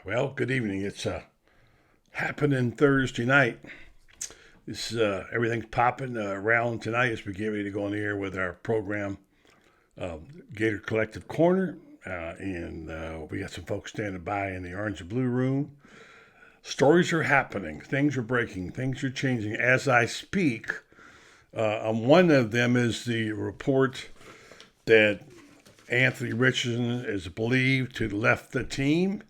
Well, good evening. It's happening Thursday night. This Everything's popping around tonight as we get ready to go on the air with our program, Gator Collective Corner, and we got some folks standing by in the orange and blue room. Stories are happening. Things are breaking. Things are changing as I speak. One of them is the report that Anthony Richardson is believed to have left the team,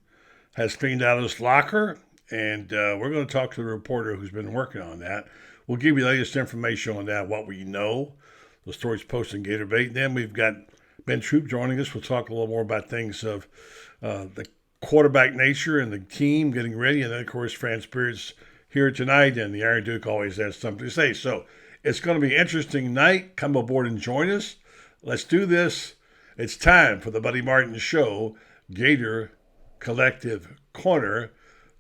has cleaned out his locker, and we're going to talk to the reporter who's been working on that. We'll give you the latest information on that, what we know. The story's posted in Gator Bait. Then we've got Ben Troop joining us. We'll talk a little more about things of the quarterback nature and the team getting ready. And then, of course, Fran Spears here tonight, and the Iron Duke always has something to say. So it's going to be an interesting night. Come aboard and join us. Let's do this. It's time for the Buddy Martin Show, Gator Collective Corner.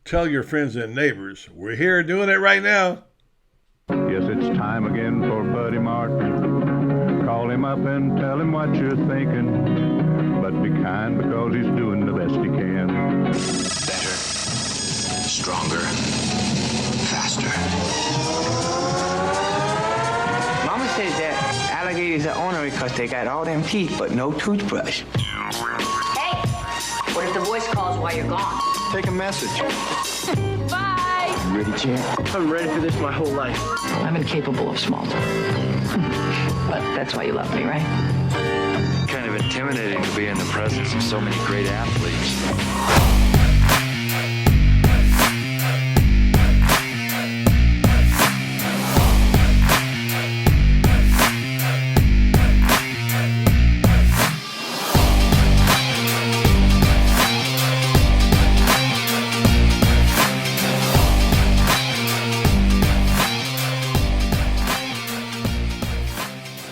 Tell your friends and neighbors we're here doing it right now. Yes, it's time again for Buddy Martin. Call him up and tell him what you're thinking, but be kind because he's doing the best he can. Better, stronger, faster. Mama says that alligators are ornery because they got all them teeth but no toothbrush. Hey, what if the voice calls while you're gone? Take a message. Bye. You ready, champ? I'm ready for this my whole life. I'm incapable of small talk. But that's why you love me, right? Kind of intimidating to be in the presence of so many great athletes.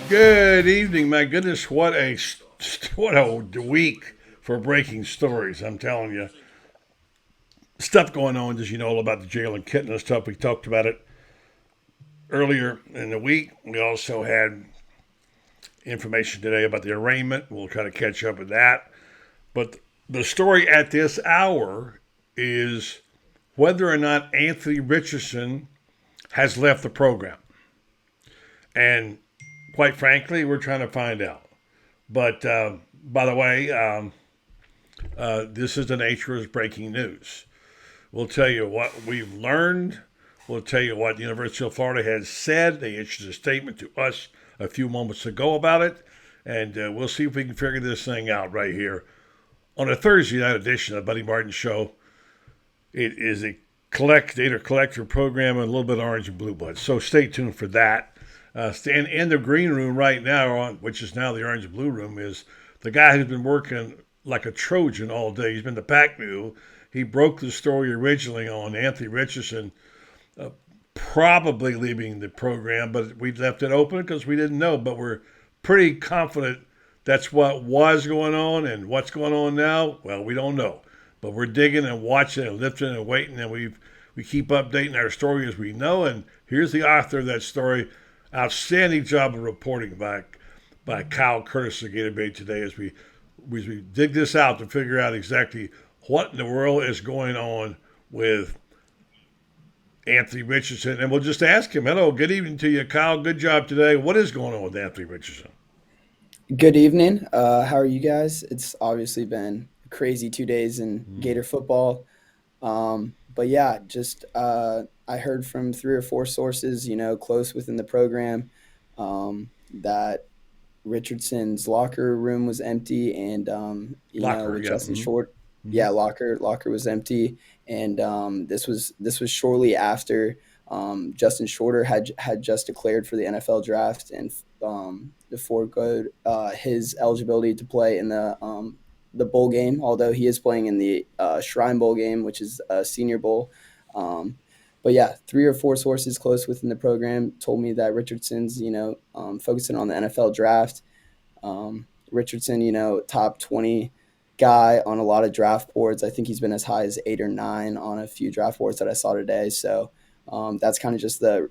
Good evening. My goodness, what a week for breaking stories. I'm telling you, stuff going on. As you know, all about the Jalen Kitna stuff. We talked about it earlier in the week. We also had information today about the arraignment. We'll try to catch up with that. But the story at this hour is whether or not Anthony Richardson has left the program. And quite frankly, we're trying to find out. But by the way, this is the nature of breaking news. We'll tell you what we've learned. We'll tell you what the University of Florida has said. They issued a statement to us a few moments ago about it. And we'll see if we can figure this thing out right here on a Thursday night edition of the Buddy Martin Show. It is a Gator Collector program and a little bit of orange and blue blood. So stay tuned for that. Stand in the green room right now, which is now the orange and blue room, is the guy who's been working like a Trojan all day. He's been the pack mule. He broke the story originally on Anthony Richardson probably leaving the program, but we left it open because we didn't know. But we're pretty confident that's what was going on, and what's going on now, well, we don't know. But we're digging and watching and lifting and waiting, and we keep updating our story as we know. And here's the author of that story. Outstanding job of reporting by Kyle Curtis of Gator Bait today as we dig this out to figure out exactly what in the world is going on with Anthony Richardson. And we'll just ask him. Hello, good evening to you, Kyle. Good job today. What is going on with Anthony Richardson? Good evening. How are you guys? It's obviously been a crazy 2 days in Gator football. But yeah, just I heard from 3 or 4 sources, close within the program, that Richardson's locker room was empty, and with Justin Short, locker was empty, and this was shortly after Justin Shorter had just declared for the NFL draft and foregoed his eligibility to play in the bowl game, although he is playing in the Shrine Bowl game, which is a Senior Bowl. But yeah, 3 or 4 sources close within the program told me that Richardson's, focusing on the NFL draft. Richardson, top 20 guy on a lot of draft boards. I think he's been as high as 8 or 9 on a few draft boards that I saw today. So that's kind of just the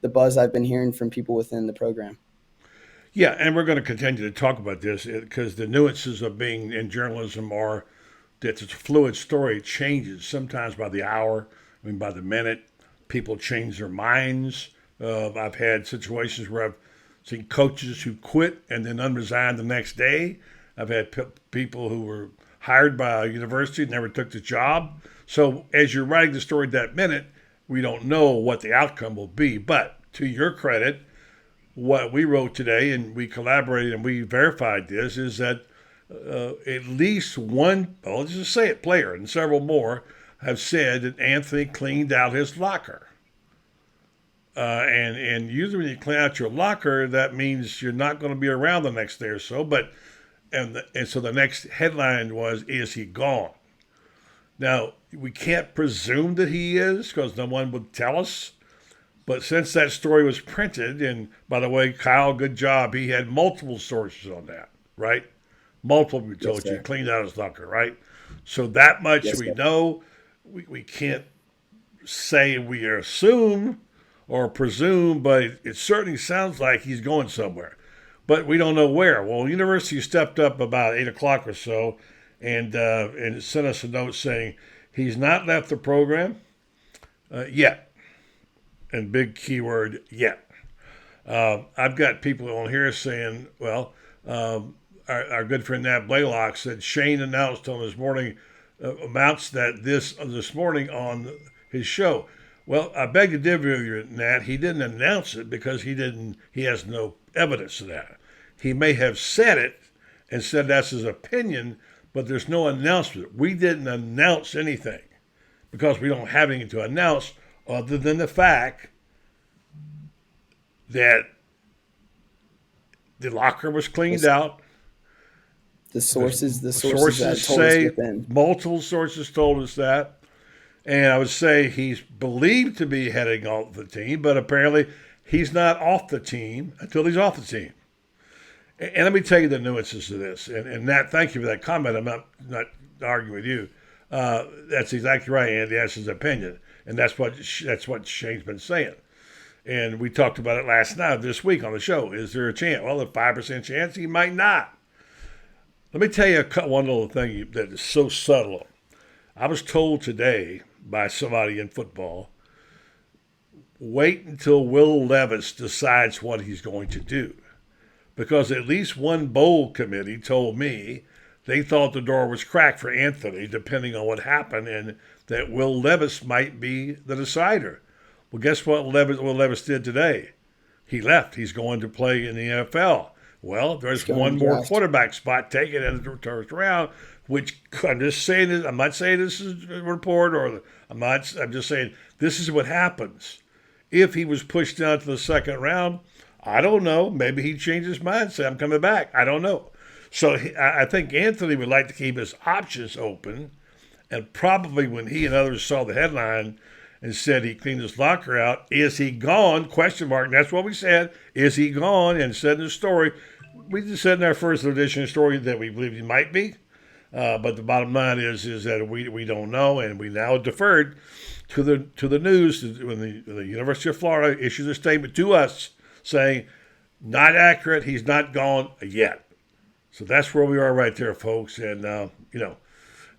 buzz I've been hearing from people within the program. Yeah, and we're going to continue to talk about this because the nuances of being in journalism are it's a fluid story. It changes sometimes by the hour, I mean by the minute. People change their minds. I've had situations where I've seen coaches who quit and then unresigned the next day. I've had people who were hired by a university, never took the job. So as you're writing the story that minute, we don't know what the outcome will be. But to your credit, what we wrote today, and we collaborated and we verified this, is that at least one, well, let's just say it, player and several more have said that Anthony cleaned out his locker. And usually when you clean out your locker, that means you're not going to be around the next day or so. But and so the next headline was, "Is he gone?" Now we can't presume that he is because no one would tell us. But since that story was printed, and by the way, Kyle, good job. He had multiple sources on that, right? Multiple we told you, cleaned out his locker, right? So that much we know. We can't say we assume or presume, but it certainly sounds like he's going somewhere. But we don't know where. Well, university stepped up about 8 o'clock or so and sent us a note saying he's not left the program yet. And big keyword, yet. I've got people on here saying, well, our good friend Nat Blaylock said Shane announced on this morning, this morning on his show. Well, I beg to differ with you, Nat. He didn't announce it because he has no evidence of that. He may have said it and said that's his opinion, but there's no announcement. We didn't announce anything because we don't have anything to announce other than the fact that the locker was cleaned out. The sources that told say, us within. Multiple sources told us that. And I would say he's believed to be heading off the team, but apparently he's not off the team until he's off the team. And let me tell you the nuances of this. And Nat, thank you for that comment. I'm not arguing with you. That's exactly right, Andy. That's his opinion. And that's what Shane's been saying. And we talked about it last night, this week on the show. Is there a chance? Well, a 5% chance he might not. Let me tell you one little thing that is so subtle. I was told today by somebody in football, wait until Will Levis decides what he's going to do. Because at least one bowl committee told me they thought the door was cracked for Anthony, depending on what happened, and that Will Levis might be the decider. Well, guess what Will Levis did today? He left. He's going to play in the NFL. Well, there's one more quarterback spot taken in the first round, which I'm just saying this. I'm not saying this is a report, I'm just saying this is what happens. If he was pushed down to the second round, I don't know. Maybe he'd change his mind and say, I'm coming back. I don't know. So I think Anthony would like to keep his options open. And probably when he and others saw the headline and said he cleaned his locker out, is he gone? Question mark. And that's what we said. Is he gone? And said in the story, we just said in our first edition story that we believe he might be. But the bottom line is that we don't know, and we now deferred to the news when the University of Florida issued a statement to us saying, not accurate, he's not gone yet. So that's where we are right there, folks. And,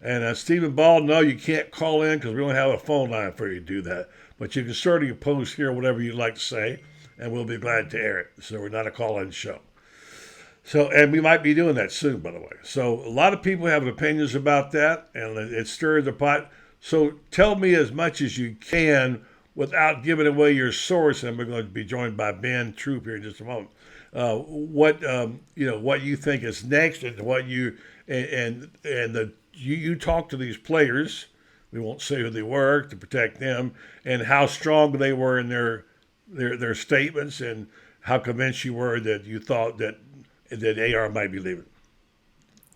and Stephen Ball, no, you can't call in because we don't have a phone line for you to do that. But you can certainly post here whatever you'd like to say, and we'll be glad to air it. So we're not a call-in show. So, and we might be doing that soon, by the way. So a lot of people have opinions about that, and it stirred the pot. So tell me as much as you can without giving away your source, and we're going to be joined by Ben Troop here in just a moment. What you think is next, and what you you talk to these players. We won't say who they were to protect them, and how strong they were in their statements, and how convinced you were that you thought that AR might be leaving.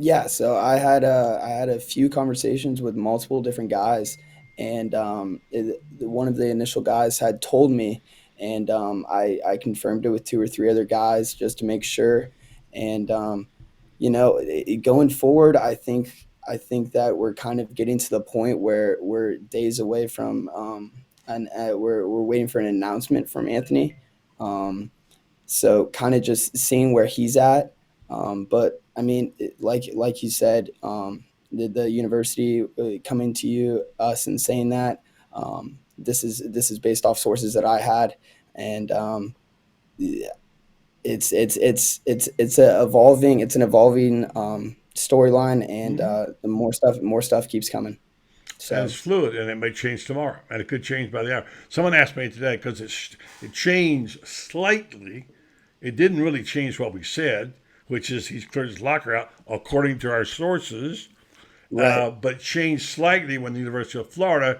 Yeah, so I had a few conversations with multiple different guys, and one of the initial guys had told me, and I confirmed it with 2 or 3 other guys just to make sure. And going forward, I think that we're kind of getting to the point where we're days away from we're waiting for an announcement from Anthony. So kind of just seeing where he's at. But I mean, like you said, the university coming to us and saying that. This is based off sources that I had, and yeah, it's an evolving storyline, and the more stuff keeps coming. And So it's fluid, and it may change tomorrow, and it could change by the hour. Someone asked me today because it changed slightly. It didn't really change what we said, which is he's cleared his locker out according to our sources, right, but changed slightly when the University of Florida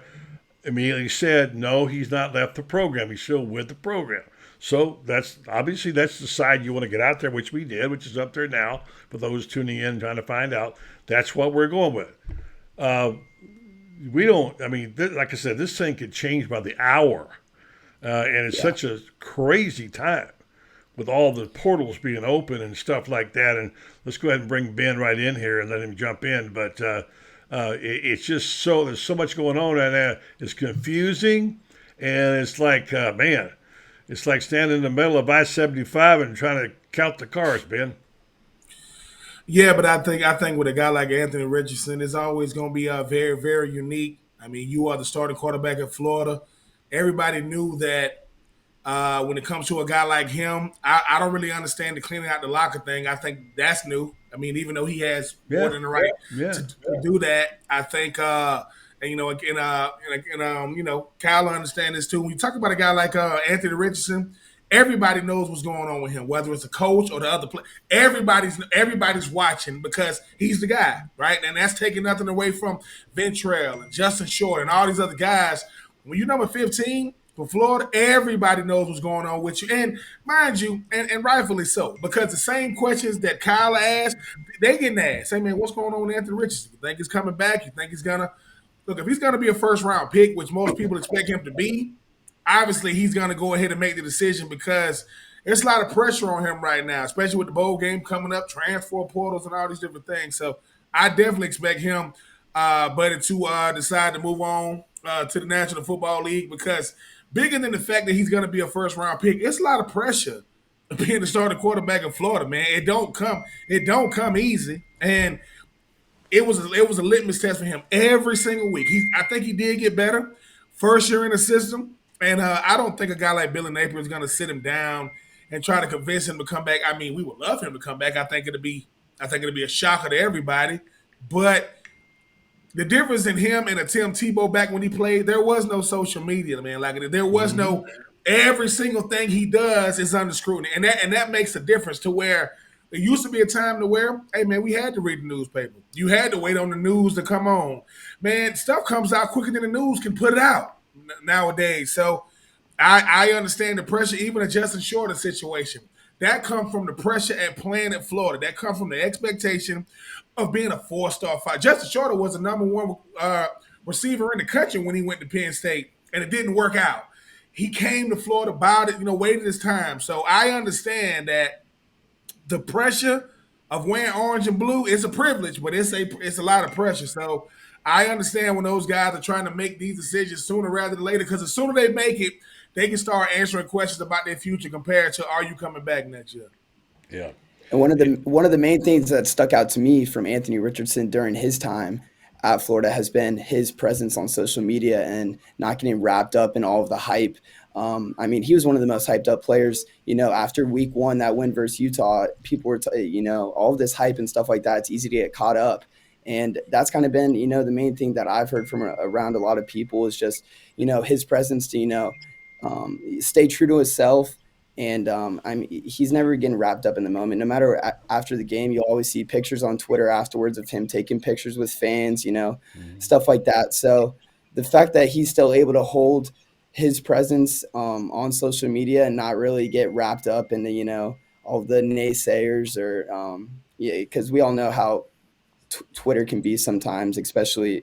immediately said no, he's not left the program. He's still with the program. So that's the side you want to get out there, which we did, which is up there now for those tuning in trying to find out. That's what we're going with. Uh, we don't. I mean, like I said, this thing could change by the hour, and it's yeah. such a crazy time with all the portals being open and stuff like that. And let's go ahead and bring Ben right in here and let him jump in. But it's just there's so much going on right now. It's confusing, and it's like man, it's like standing in the middle of I-75 and trying to count the cars, Ben. Yeah, but I think with a guy like Anthony Richardson, it's always going to be very very unique. I mean, you are the starting quarterback at Florida. Everybody knew that when it comes to a guy like him, I don't really understand the cleaning out the locker thing. I think that's new. I mean, even though he has more Yeah, than the right yeah. to do that, I think, and Kyle will understand this too. When you talk about a guy like Anthony Richardson, everybody knows what's going on with him, whether it's a coach or the other player. Everybody's watching because he's the guy, right? And that's taking nothing away from Ventrell and Justin Short and all these other guys. When you're number 15 for Florida, everybody knows what's going on with you. And mind you, and rightfully so, because the same questions that Kyle asked, they getting asked. Hey man, what's going on with Anthony Richardson? You think he's coming back? You think he's gonna look, if he's gonna be a first round pick, which most people expect him to be, obviously he's gonna go ahead and make the decision because there's a lot of pressure on him right now, especially with the bowl game coming up, transfer portals and all these different things. So I definitely expect him, buddy, to decide to move on to the National Football League because bigger than the fact that he's going to be a first round pick, it's a lot of pressure being the starting quarterback in Florida, man. It don't come easy, and it was a litmus test for him every single week. I think he did get better first year in the system, and I don't think a guy like Billy Napier is going to sit him down and try to convince him to come back. I mean, we would love him to come back. I think it'll be a shocker to everybody, but the difference in him and a Tim Tebow back when he played, there was no social media, man. Like there was no every single thing he does is under scrutiny, and that makes a difference to where there used to be a time to where, hey man, we had to read the newspaper. You had to wait on the news to come on. Man, stuff comes out quicker than the news can put it out nowadays. So I understand the pressure, even a Justin Shorter situation. That comes from the pressure at playing at Florida. That comes from the expectation of being a four-star fighter. Justin Shorter was the number one receiver in the country when he went to Penn State, and it didn't work out. He came to Florida, bowed it, waited his time. So I understand that the pressure of wearing orange and blue is a privilege, but it's a lot of pressure. So I understand when those guys are trying to make these decisions sooner rather than later, because the sooner they make it, they can start answering questions about their future compared to are you coming back next year? Yeah. And one of the main things that stuck out to me from Anthony Richardson during his time at Florida has been his presence on social media and not getting wrapped up in all of the hype. I mean, he was one of the most hyped up players. After week one, that win versus Utah, people were, all of this hype and stuff like that. It's easy to get caught up. And that's kind of been, the main thing that I've heard from around a lot of people is just, his presence to, stay true to himself. And he's never getting wrapped up in the moment. No matter after the game, you'll always see pictures on Twitter afterwards of him taking pictures with fans, stuff like that. So the fact that he's still able to hold his presence on social media and not really get wrapped up in the, all the naysayers or because we all know how Twitter can be sometimes, especially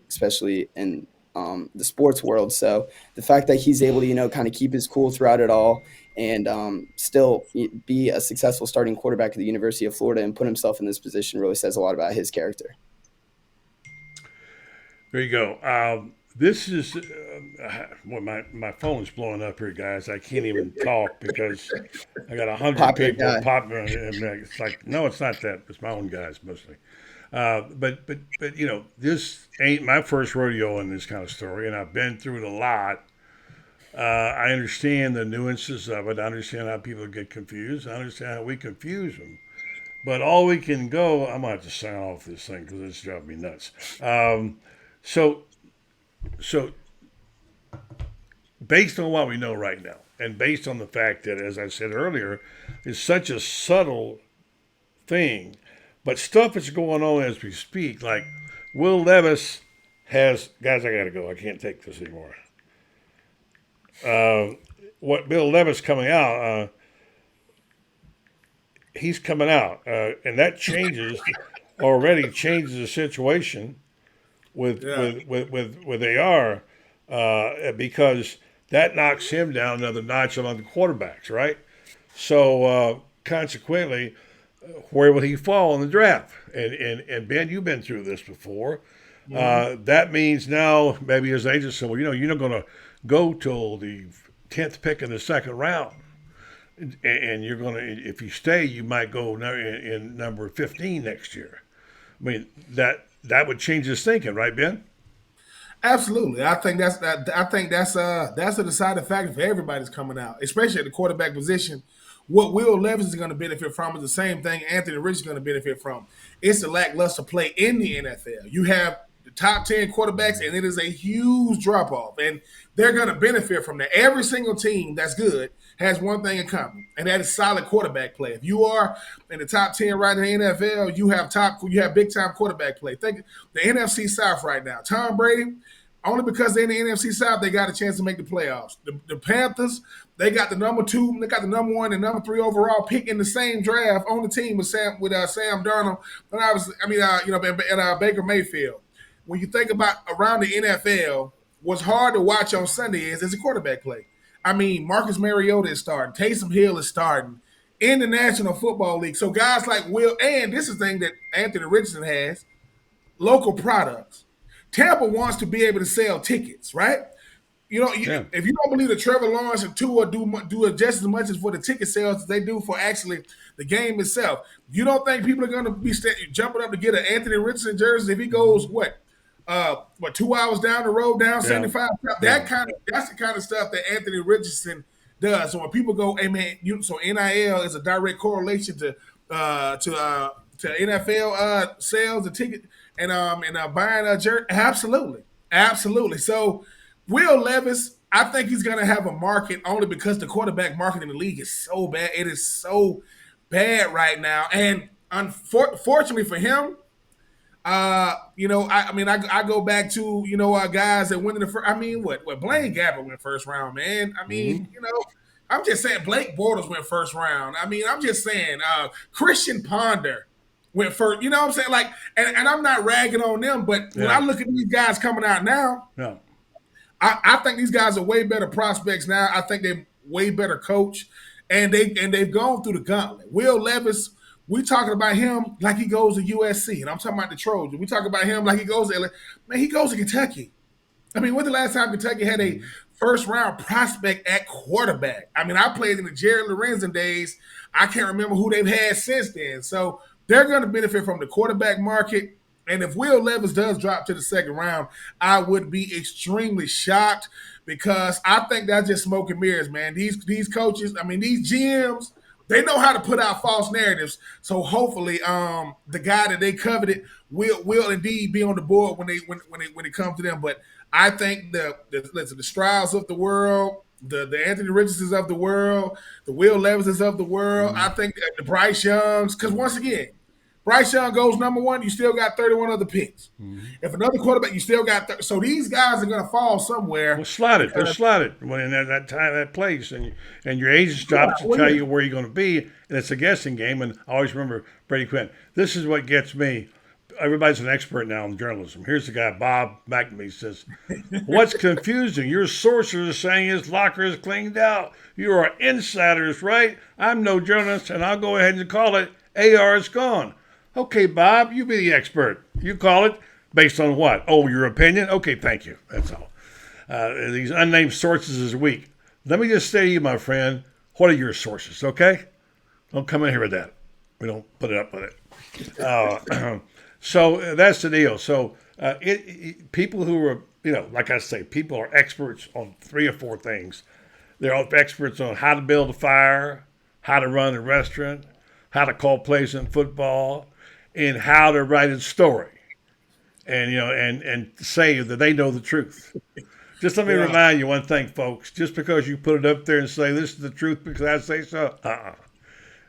in the sports world. So the fact that he's able to, kind of keep his cool throughout it all and still be a successful starting quarterback at the University of Florida and put himself in this position really says a lot about his character. There you go. This is well, my phone's blowing up here, guys. I can't even talk because I got 100 people popping. And it's like, no, it's not that. It's my own guys mostly. But this ain't my first rodeo in this kind of story, and I've been through it a lot. I understand the nuances of it. I understand how people get confused. I understand how we confuse them. But all we can go, I'm gonna have to sign off this thing because it's driving me nuts. So, so based on what we know right now, and based on the fact that, as I said earlier, it's such a subtle thing, but stuff is going on as we speak. Like Will Levis has guys. I gotta go. I can't take this anymore. What Bill Levis coming out? He's coming out, and that already changes the situation with AR because that knocks him down another notch among the quarterbacks, right? So consequently, where will he fall in the draft? And Ben, you've been through this before. That means now maybe his agent said, well, you're not going to go till the 10th pick in the second round. And you're going to, if you stay, you might go in number 15 next year. I mean, that would change his thinking, right, Ben? Absolutely. I think that's a deciding factor for everybody's coming out, especially at the quarterback position. What Will Levis is going to benefit from is the same thing Anthony Rich is going to benefit from. It's the lackluster play in the NFL. You have the top 10 quarterbacks, and it is a huge drop-off. And they're going to benefit from that. Every single team that's good has one thing in common, and that is solid quarterback play. If you are in the top 10 right in the NFL, you have big-time quarterback play. Think the NFC South right now. Tom Brady, only because they're in the NFC South, they got a chance to make the playoffs. The Panthers, they got the number 2, they got the number 1 and number 3 overall pick in the same draft on the team with Sam Darnold. And Baker Mayfield. When you think about around the NFL, what's hard to watch on Sunday is a quarterback play. I mean, Marcus Mariota is starting. Taysom Hill is starting in the National Football League. So guys like Will, and this is the thing that Anthony Richardson has, local products. Tampa wants to be able to sell tickets, right? If you don't believe that Trevor Lawrence and Tua do just as much as for the ticket sales as they do for actually the game itself, you don't think people are going to be jumping up to get an Anthony Richardson jersey if he goes 2 hours down the road, down 75? That's the kind of stuff that Anthony Richardson does. So when people go, hey man, so NIL is a direct correlation to NFL sales and ticket and buying a jersey. Absolutely. So Will Levis, I think he's going to have a market only because the quarterback market in the league is so bad. It is so bad right now, and unfortunately for him. I go back to, guys that went in the first. I mean, what Blaine Gabbert went first round, man. I mean, I'm just saying Blake Bortles went first round. I mean, I'm just saying Christian Ponder went first. You know what I'm saying? Like, and I'm not ragging on them, but when I look at these guys coming out now, I think these guys are way better prospects now. I think they're way better coach, and they've gone through the gauntlet. Will Levis. We talking about him like he goes to USC, and I'm talking about the Trojans. We talk about him like he goes to LA. Man, he goes to Kentucky. I mean, when's the last time Kentucky had a first-round prospect at quarterback? I mean, I played in the Jared Lorenzen days. I can't remember who they've had since then. So they're going to benefit from the quarterback market. And if Will Levis does drop to the second round, I would be extremely shocked because I think that's just smoke and mirrors, man. These coaches, I mean, these GMs, they know how to put out false narratives. So hopefully, the guy that they coveted will indeed be on the board when it comes to them. But I think the Stroud's of the world, the Anthony Richardsons of the world, the Will Levises of the world. I think the Bryce Youngs, because once again, Bryce Young goes number 1, you still got 31 other picks. If another quarterback, you still got so these guys are going to fall somewhere. Well, slotted. They're slotted when in that time, that place, and your agent's job is to tell you where you're going to be, and it's a guessing game. And I always remember Brady Quinn. This is what gets me. Everybody's an expert now in journalism. Here's the guy, Bob McNamee, says, "What's confusing? Your sources are saying his locker is cleaned out. You are insiders, right? I'm no journalist, and I'll go ahead and call it. AR is gone." Okay, Bob, you be the expert. You call it based on what? Oh, your opinion? Okay, thank you. That's all. These unnamed sources is weak. Let me just say to you, my friend, what are your sources, okay? Don't come in here with that. We don't put it up with it. So that's the deal. So people who are, like I say, people are experts on 3 or 4 things. They're all experts on how to build a fire, how to run a restaurant, how to call plays in football, and how to write a story. And and say that they know the truth. Just let me remind you one thing, folks. Just because you put it up there and say this is the truth because I say so,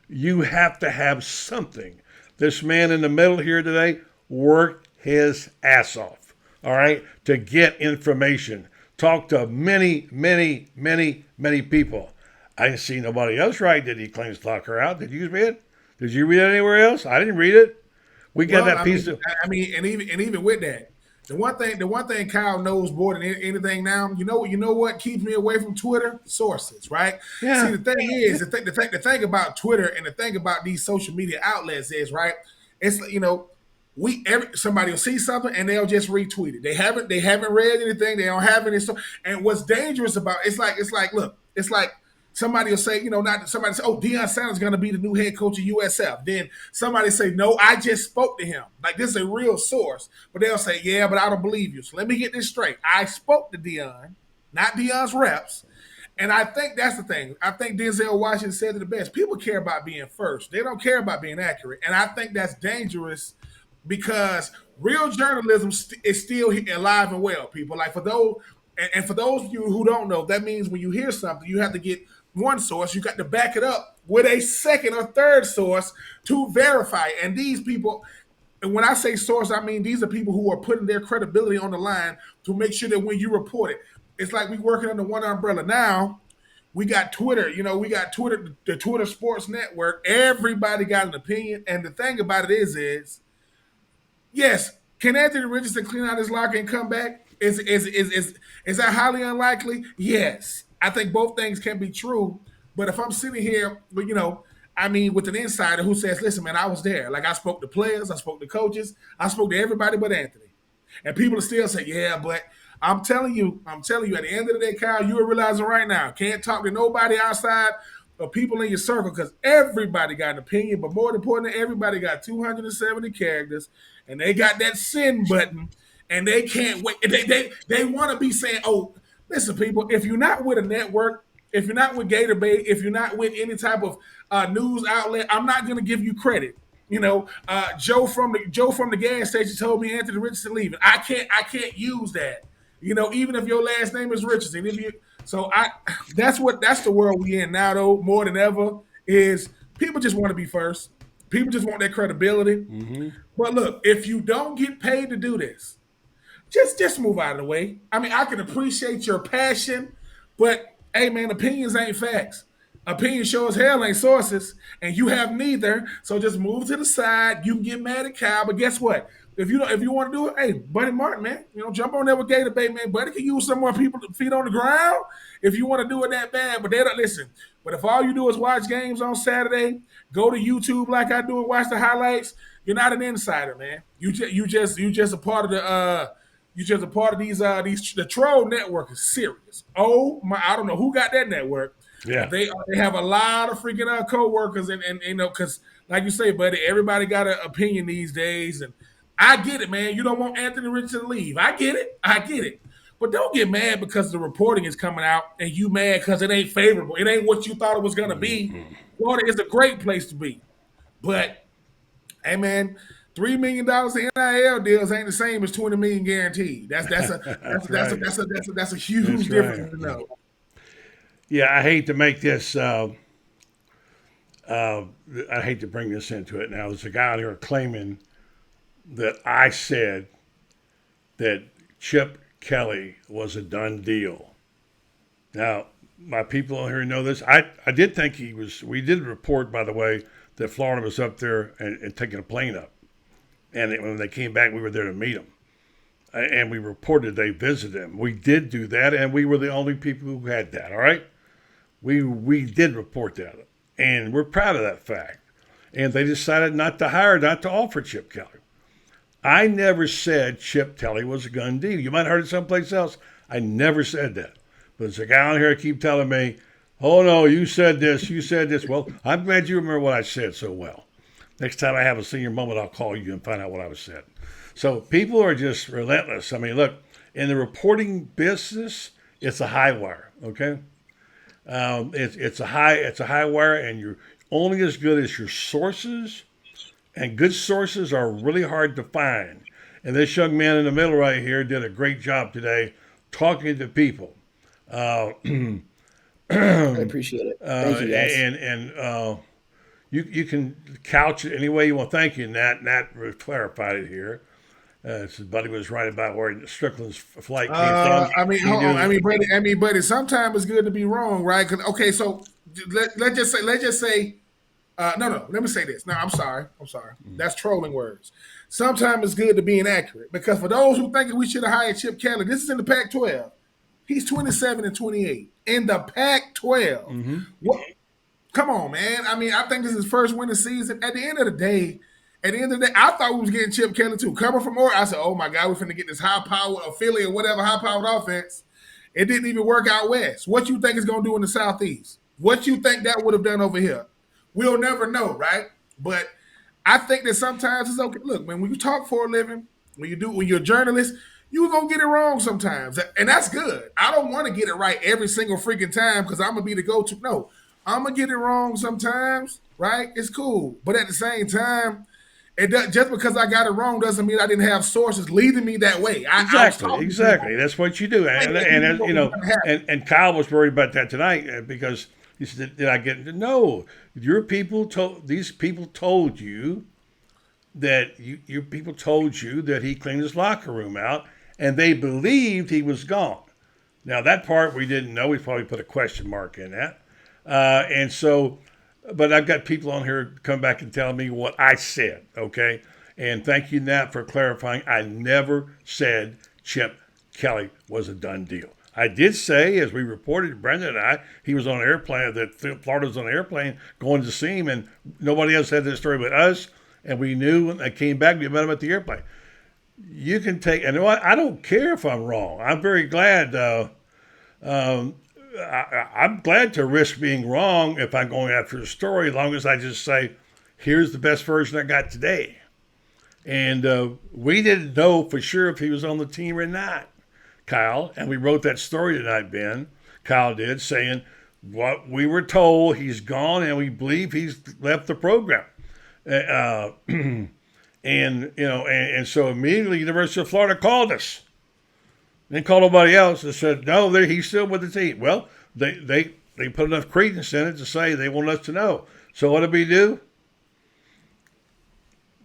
you have to have something. This man in the middle here today worked his ass off, all right, to get information. Talk to many, many, many, many people. I didn't see nobody else write that he claims to lock her out. Did you read it? Did you read it anywhere else? I didn't read it. We got that piece of. And even with that, the one thing Kyle knows more than anything now, you know what keeps me away from Twitter? Sources, right? Yeah. See, the thing is, the thing about Twitter and the thing about these social media outlets is, right? It's somebody will see something and they'll just retweet it. They haven't read anything. They don't have any. And what's dangerous about it's like somebody will say, not somebody say, oh, Deion Sanders is going to be the new head coach of USF. Then somebody say, no, I just spoke to him. Like, this is a real source. But they'll say, yeah, but I don't believe you. So let me get this straight. I spoke to Deion, not Deion's reps. And I think that's the thing. I think Denzel Washington said it the best. People care about being first. They don't care about being accurate. And I think that's dangerous because real journalism is still alive and well, people. Like, for those of you who don't know, that means when you hear something, you have to get one source, you got to back it up with a second or third source to verify. And these people, and when I say source, I mean these are people who are putting their credibility on the line to make sure that when you report it, it's like we working under one umbrella. Now we got Twitter, we got Twitter, the Twitter Sports Network. Everybody got an opinion. And the thing about it is yes, can Anthony Richardson clean out his locker and come back? Is that highly unlikely? Yes. I think both things can be true. But if I'm sitting here, with an insider who says, listen, man, I was there. Like, I spoke to players, I spoke to coaches, I spoke to everybody but Anthony. And people will still say, yeah, but I'm telling you, at the end of the day, Kyle, you are realizing right now, can't talk to nobody outside of people in your circle because everybody got an opinion. But more importantly, everybody got 270 characters, and they got that send button, and they can't wait. They want to be saying, oh, listen, people, if you're not with a network, if you're not with Gator Bay, if you're not with any type of news outlet, I'm not going to give you credit. Joe from the gas station told me Anthony Richardson leaving. I can't use that. Even if your last name is Richardson. That's the world we in now, though, more than ever, is people just want to be first. People just want that credibility. Mm-hmm. But look, if you don't get paid to do this, just move out of the way. I mean, I can appreciate your passion, but hey, man, opinions ain't facts. Opinions sure as hell ain't sources, and you have neither. So just move to the side. You can get mad at Kyle, but guess what? If you want to do it, hey, Buddy Martin, man, jump on there with Gator Bay, man. Buddy can use some more people to feet on the ground if you want to do it that bad. But they don't listen. But if all you do is watch games on Saturday, go to YouTube like I do and watch the highlights, you're not an insider, man. You just a part of the. You're just a part of these the troll network is serious. Oh my! I don't know who got that network. Yeah, they have a lot of freaking co-workers and because like you say, buddy, everybody got an opinion these days, and I get it, man. You don't want Anthony Richardson to leave. I get it, but don't get mad because the reporting is coming out and you mad because it ain't favorable. It ain't what you thought it was gonna be. Florida is a great place to be, but hey, man. $3 million in NIL deals ain't the same as $20 million guaranteed. That's a huge difference to know. Yeah, I hate to make this. I hate to bring this into it. Now, there's a guy out here claiming that I said that Chip Kelly was a done deal. Now, my people on here know this. I did think he was. We did report, by the way, that Florida was up there and taking a plane up. And when they came back, we were there to meet them. And we reported they visited him. We did do that, and we were the only people who had that, all right? We did report that, and we're proud of that fact. And they decided not to offer Chip Kelly. I never said Chip Kelly was a gun deal. You might have heard it someplace else. I never said that. But there's a guy on here that keep telling me, oh, no, you said this. Well, I'm glad you remember what I said so well. Next time I have a senior moment, I'll call you and find out what I was said. So people are just relentless. I mean, look, in the reporting business, it's a high wire. Okay, it's a high wire, and you're only as good as your sources, and good sources are really hard to find. And this young man in the middle right here did a great job today talking to people. I appreciate it. Thank you, guys. And you can couch it any way you want. Thank you, Nat. Nat clarified it here. His buddy was right about where Strickland's flight came from. Hold on. Buddy. Sometimes it's good to be wrong, right? Okay, so let's just say. No. Let me say this. No, I'm sorry. That's trolling words. Sometimes it's good to be inaccurate because for those who think we should have hired Chip Kelly, this is in the Pac-12. He's 27-28 in the Pac-12. Mm-hmm. What? Come on, man. I mean, I think this is his first winning season. At the end of the day, I thought we was getting Chip Kelly too. Coming from Oregon, I said, "Oh my God, we're finna get this high-powered affiliate, whatever high-powered offense." It didn't even work out west. What you think it's gonna do in the Southeast? What you think that would have done over here? We'll never know, right? But I think that sometimes it's okay. Look, man, when you talk for a living, when you're a journalist, you're gonna get it wrong sometimes, and that's good. I don't want to get it right every single freaking time because I'm gonna be the go-to. No, I'm gonna get it wrong sometimes, right? It's cool, but at the same time, just because I got it wrong doesn't mean I didn't have sources leading me that way. Exactly. That's what you do, and Kyle was worried about that tonight because he said, "Did I get it?" No, these people told you that your people told you that he cleaned his locker room out, and they believed he was gone. Now that part we didn't know. We probably put a question mark in that, and so. But I've got people on here come back and tell me what I said, okay? And thank you, Nat, for clarifying. I never said Chip Kelly was a done deal. I did say, as we reported, Brendan and I, he was on an airplane, that Florida was on an airplane going to see him, and nobody else had this story but us. And we knew when I came back, we met him at the airplane. You can take, and I don't care if I'm wrong. I'm very glad. I'm glad to risk being wrong if I'm going after a story, as long as I just say, here's the best version I got today. And we didn't know for sure if he was on the team or not, Kyle. And we wrote that story tonight, Ben. Kyle did, saying what we were told, he's gone, and we believe he's left the program. And so immediately University of Florida called us. They called nobody else and said, no, he's still with the team. Well, they put enough credence in it to say they want us to know. So what did we do?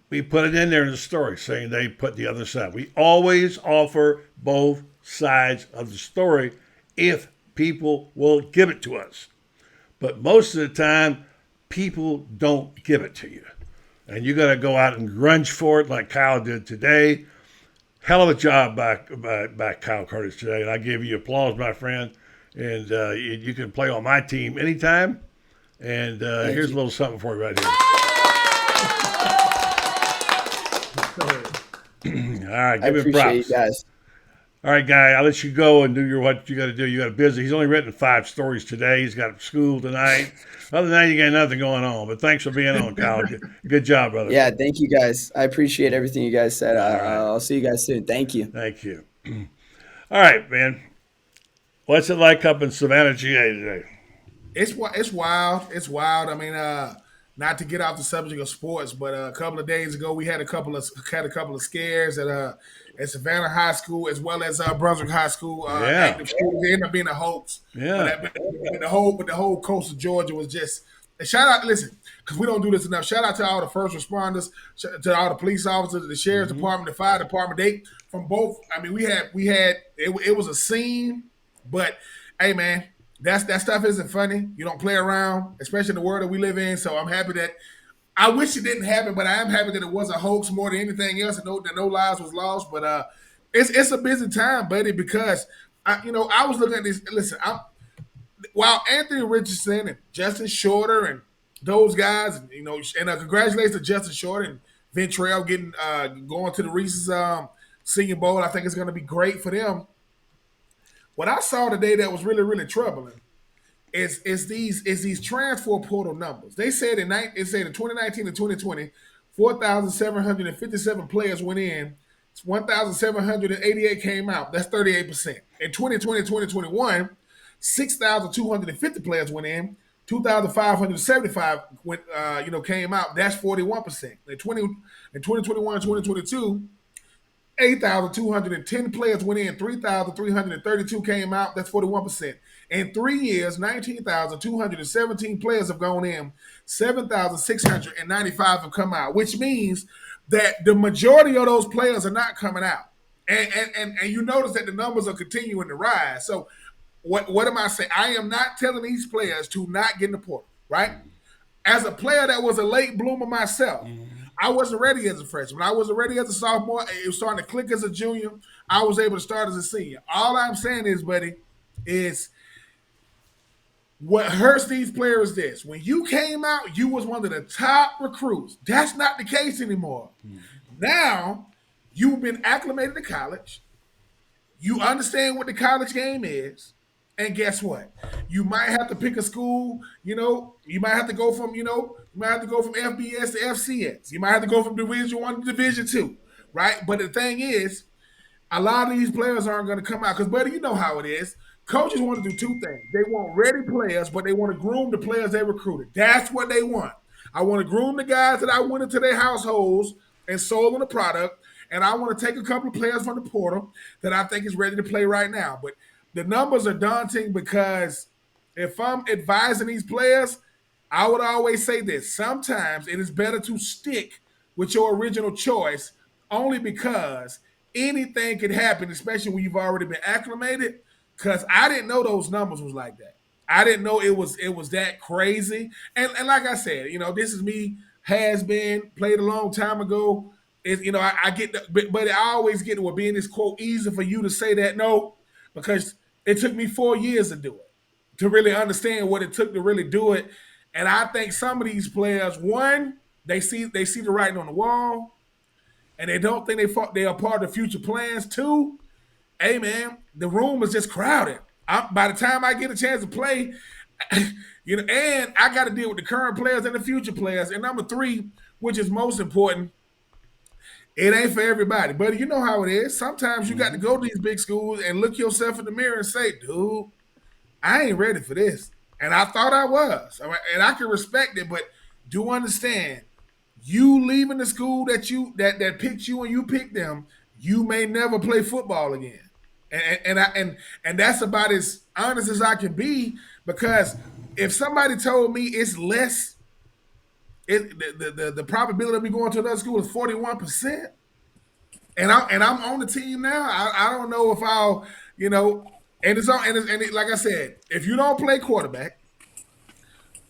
We put it in there in the story saying they put the other side. We always offer both sides of the story if people will give it to us. But most of the time, people don't give it to you. And you got to go out and grunge for it like Kyle did today. Hell of a job by Kyle Curtis today, and I give you applause, my friend. And you can play on my team anytime. And here's a little something for you right here. All right, give me props. You guys. All right, Guy, I'll let you go and do what you got to do. You got a busy. He's only written 5 stories today. He's got school tonight. Other than that, you got nothing going on. But thanks for being on, Kyle. Good job, brother. Yeah, thank you, guys. I appreciate everything you guys said. I'll see you guys soon. Thank you. Thank you. All right, man. What's it like up in Savannah, GA today? It's wild. It's wild. I mean, not to get off the subject of sports, but a couple of days ago we had a couple of scares at Savannah High School as well as Brunswick High School. Active shooters. It ended up being a hoax. Yeah. But the whole coast of Georgia was just a shout out. Listen, because we don't do this enough. Shout out to all the first responders, to all the police officers, the sheriff's department, the fire department. They from both. I mean, we had it was a scene, but hey, man. That stuff isn't funny. You don't play around, especially in the world that we live in. So I'm happy that I wish it didn't happen, but I am happy that it was a hoax more than anything else, and that no lives was lost. But it's a busy time, buddy, because I was looking at this. Listen, while Anthony Richardson and Justin Shorter and those guys, and congratulations to Justin Shorter and Ventrell going to the Reese's Senior Bowl. I think it's going to be great for them. What I saw today that was really, really troubling is these transfer portal numbers. They said in 2019 to 2020, 4,757 players went in, 1,788 came out. That's 38%. In 2020 2021, 6,250 players went in, 2,575 went came out. That's 41%. In 2021 2022. 8,210 players went in, 3,332 came out. That's 41%. In 3 years, 19,217 players have gone in, 7,695 have come out, which means that the majority of those players are not coming out. And you notice that the numbers are continuing to rise. So what am I saying? I am not telling these players to not get in the portal, right? As a player that was a late bloomer myself, I wasn't ready as a freshman. I wasn't ready as a sophomore. It was starting to click as a junior. I was able to start as a senior. All I'm saying is, buddy, is what hurts these players is this. When you came out, you was one of the top recruits. That's not the case anymore. Now, you've been acclimated to college. You understand what the college game is. And guess what? You might have to pick a school, you might have to go from, FBS to FCS. You might have to go from Division 1 to Division 2, right? But the thing is, a lot of these players aren't going to come out because, buddy, you know how it is. Coaches want to do two things. They want ready players, but they want to groom the players they recruited. That's what they want. I want to groom the guys that I went into their households and sold them the product, and I want to take a couple of players from the portal that I think is ready to play right now. But the numbers are daunting because if I'm advising these players, I would always say this. Sometimes it is better to stick with your original choice only because anything can happen, especially when you've already been acclimated, because I didn't know those numbers was like that. I didn't know it was that crazy. And like I said, this is me, has been, played a long time ago. I get but I always get to being this quote easy for you to say that no, because it took me 4 years to do it, to really understand what it took to really do it. And I think some of these players, one, they see the writing on the wall, and they don't think they are part of the future plans. Two, hey man, the room is just crowded. By the time I get a chance to play, and I got to deal with the current players and the future players. And number three, which is most important, it ain't for everybody, but you know how it is. Sometimes you got to go to these big schools and look yourself in the mirror and say, dude, I ain't ready for this. And I thought I was. And I can respect it, but do understand, you leaving the school that picked you and you picked them, you may never play football again. And that's about as honest as I can be, because if somebody told me it's less, the probability of me going to another school is 41%, and I'm on the team now. I don't know if I'll, like I said, if you don't play quarterback,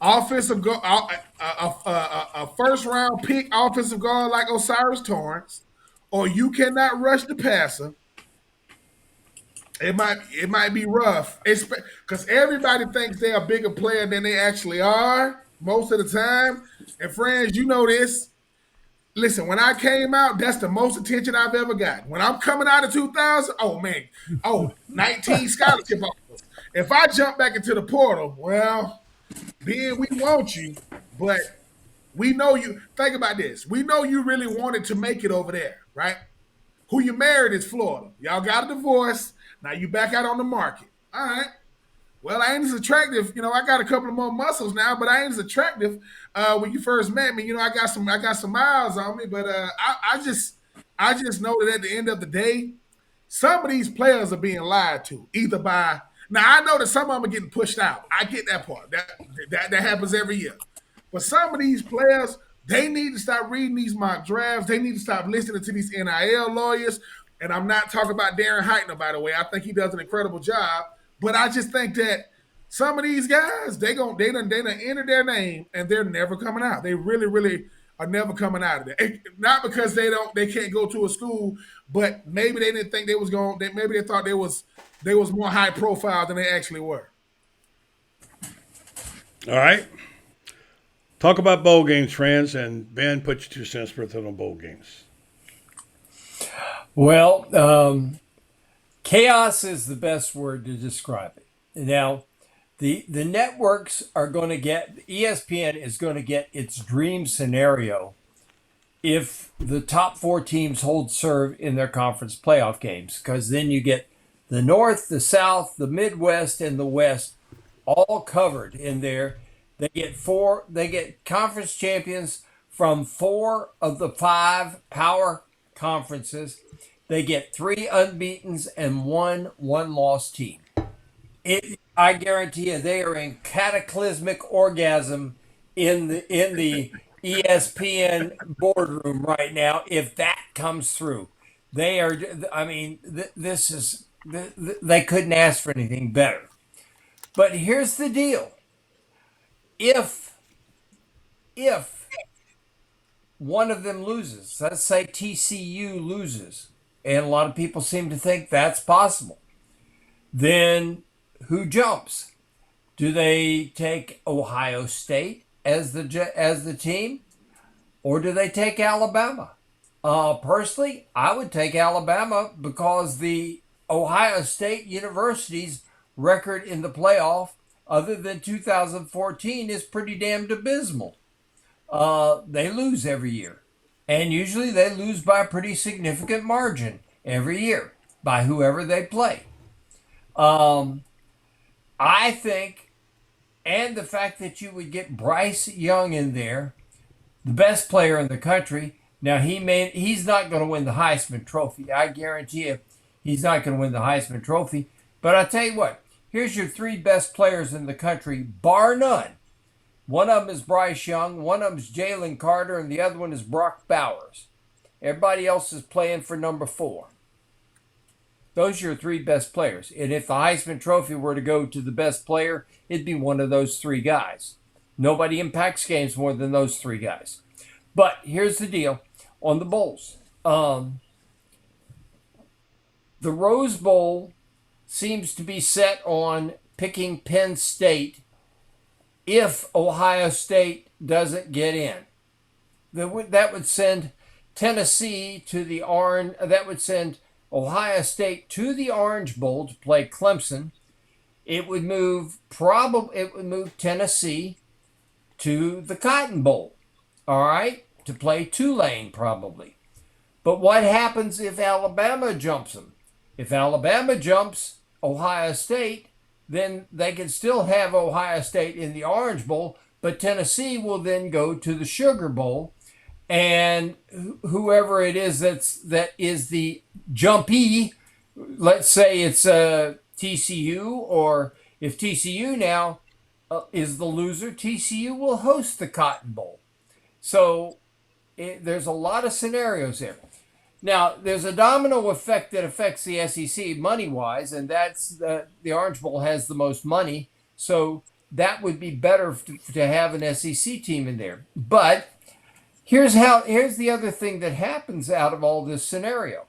offensive a first round pick offensive guard like Osiris Torrance, or you cannot rush the passer, it might be rough, because everybody thinks they're a bigger player than they actually are most of the time. And friends, you know this. Listen, when I came out, that's the most attention I've ever gotten. When I'm coming out of 2000, 19 scholarship offers. If I jump back into the portal, well, Ben, we want you, but we know you. Think about this. We know you really wanted to make it over there, right? Who you married is Florida. Y'all got a divorce. Now you back out on the market. All right. Well, I ain't as attractive. I got a couple of more muscles now, but I ain't as attractive when you first met me. I got some miles on me, but I just know that at the end of the day, some of these players are being lied to, either by. Now I know that some of them are getting pushed out. I get that part. That happens every year. But some of these players, they need to stop reading these mock drafts. They need to stop listening to these NIL lawyers. And I'm not talking about Darren Heitner, by the way. I think he does an incredible job. But I just think that some of these guys, they done enter their name and they're never coming out. They really, really are never coming out of there. Not because they can't go to a school, but maybe they didn't think they was going. Maybe they thought they was more high profile than they actually were. All right. Talk about bowl games, friends, and Ben, put your 2 cents worth on bowl games. Well, chaos is the best word to describe it. Now, The networks are going to get, ESPN is going to get its dream scenario if the top four teams hold serve in their conference playoff games, because then you get the North, the South, the Midwest, and the West all covered in there. They get conference champions from 4 of the 5 power conferences. They get 3 unbeatens and 1 one-loss team. I guarantee you, they are in cataclysmic orgasm in the ESPN boardroom right now. If that comes through, they are. I mean, this is. They couldn't ask for anything better. But here's the deal: if one of them loses, let's say TCU loses, and a lot of people seem to think that's possible, then who jumps? Do they take Ohio State as the team, or do they take Alabama? Personally, I would take Alabama because the Ohio State University's record in the playoff, other than 2014, is pretty damned abysmal. They lose every year, and usually they lose by a pretty significant margin every year by whoever they play. I think, and the fact that you would get Bryce Young in there, the best player in the country. Now he's not going to win the Heisman Trophy. I guarantee you, he's not going to win the Heisman Trophy. But I tell you what, here's your 3 best players in the country, bar none. One of them is Bryce Young, one of them is Jalen Carter, and the other one is Brock Bowers. Everybody else is playing for number 4. Those are your 3 best players. And if the Heisman Trophy were to go to the best player, it'd be one of those 3 guys. Nobody impacts games more than those 3 guys. But here's the deal on the bowls. The Rose Bowl seems to be set on picking Penn State if Ohio State doesn't get in. That would send Tennessee to the Orange. That would send Ohio State to the Orange Bowl to play Clemson. It would move Tennessee to the Cotton Bowl, all right, to play Tulane probably. But what happens if Alabama jumps them? If Alabama jumps Ohio State, then they can still have Ohio State in the Orange Bowl, but Tennessee will then go to the Sugar Bowl, and whoever it is that is the jumpee, let's say it's TCU, or if TCU now is the loser, TCU will host the Cotton Bowl. So there's a lot of scenarios there. Now, there's a domino effect that affects the SEC money-wise, and that's the Orange Bowl has the most money, so that would be better to have an SEC team in there. But here's the other thing that happens out of all this scenario.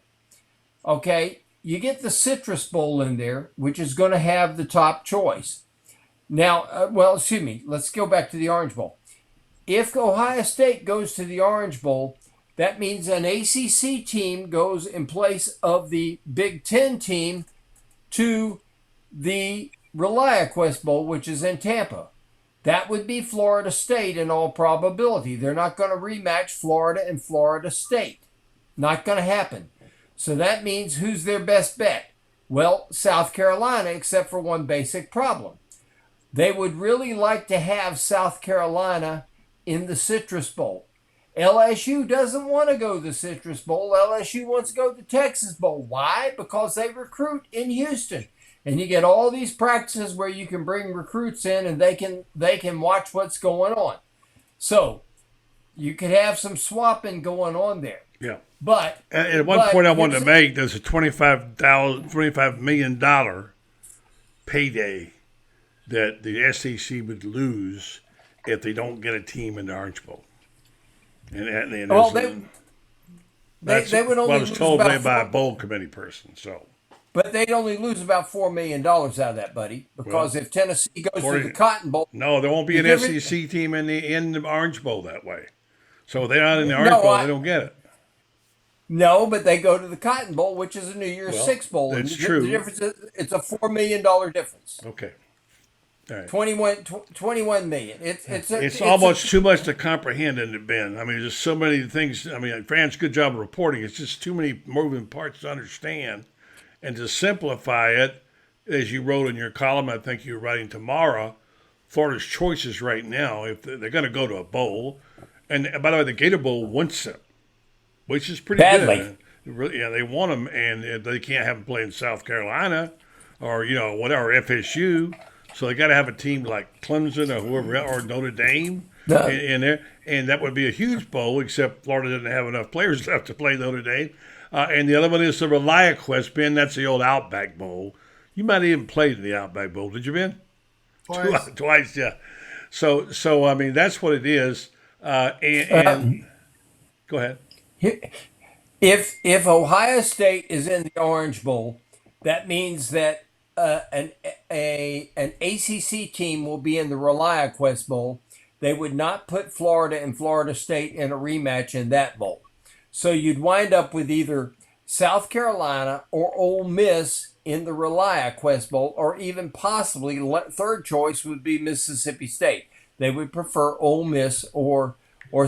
Okay, you get the Citrus Bowl in there, which is going to have the top choice. Now, let's go back to the Orange Bowl. If Ohio State goes to the Orange Bowl, that means an ACC team goes in place of the Big Ten team to the ReliaQuest Bowl, which is in Tampa. That would be Florida State in all probability. They're not going to rematch Florida and Florida State. Not going to happen. So that means who's their best bet? Well, South Carolina, except for one basic problem. They would really like to have South Carolina in the Citrus Bowl. LSU doesn't want to go to the Citrus Bowl. LSU wants to go to the Texas Bowl. Why? Because they recruit in Houston. And you get all these practices where you can bring recruits in and they can watch what's going on. So you could have some swapping going on there. Yeah. But at one point I wanted to make, there's a $25 million payday that the SEC would lose if they don't get a team in the Orange Bowl. And they would only. I was told by a bowl committee person. So, but they'd only lose about $4 million out of that, buddy. Because if Tennessee goes to the Cotton Bowl, no, there won't be an SEC team in the Orange Bowl that way. So if they're not in the Orange Bowl, they don't get it. No, but they go to the Cotton Bowl, which is a New Year's Six Bowl. That's true. The difference is it's a $4 million difference. Okay. All right. 21 million. It's almost too much to comprehend, isn't it, Ben? I mean, there's so many things. I mean, Fran's good job of reporting. It's just too many moving parts to understand. And to simplify it, as you wrote in your column, I think you're writing tomorrow, Florida's choices right now, if they're going to go to a bowl, and by the way, the Gator Bowl wants them, which is pretty Badly. good. Really, yeah, they want them, and they can't have them play in South Carolina or whatever FSU. So they got to have a team like Clemson or whoever or Notre Dame in there, and that would be a huge bowl. Except Florida doesn't have enough players left to play Notre Dame. And the other one is the ReliaQuest, Ben. That's the old Outback Bowl. You might have even played in the Outback Bowl. Did you, Ben? Twice, yeah. So I mean, that's what it is. And go ahead. If Ohio State is in the Orange Bowl, that means that an ACC team will be in the ReliaQuest Bowl. They would not put Florida and Florida State in a rematch in that bowl. So you'd wind up with either South Carolina or Ole Miss in the ReliaQuest Bowl, or even possibly third choice would be Mississippi State. They would prefer Ole Miss or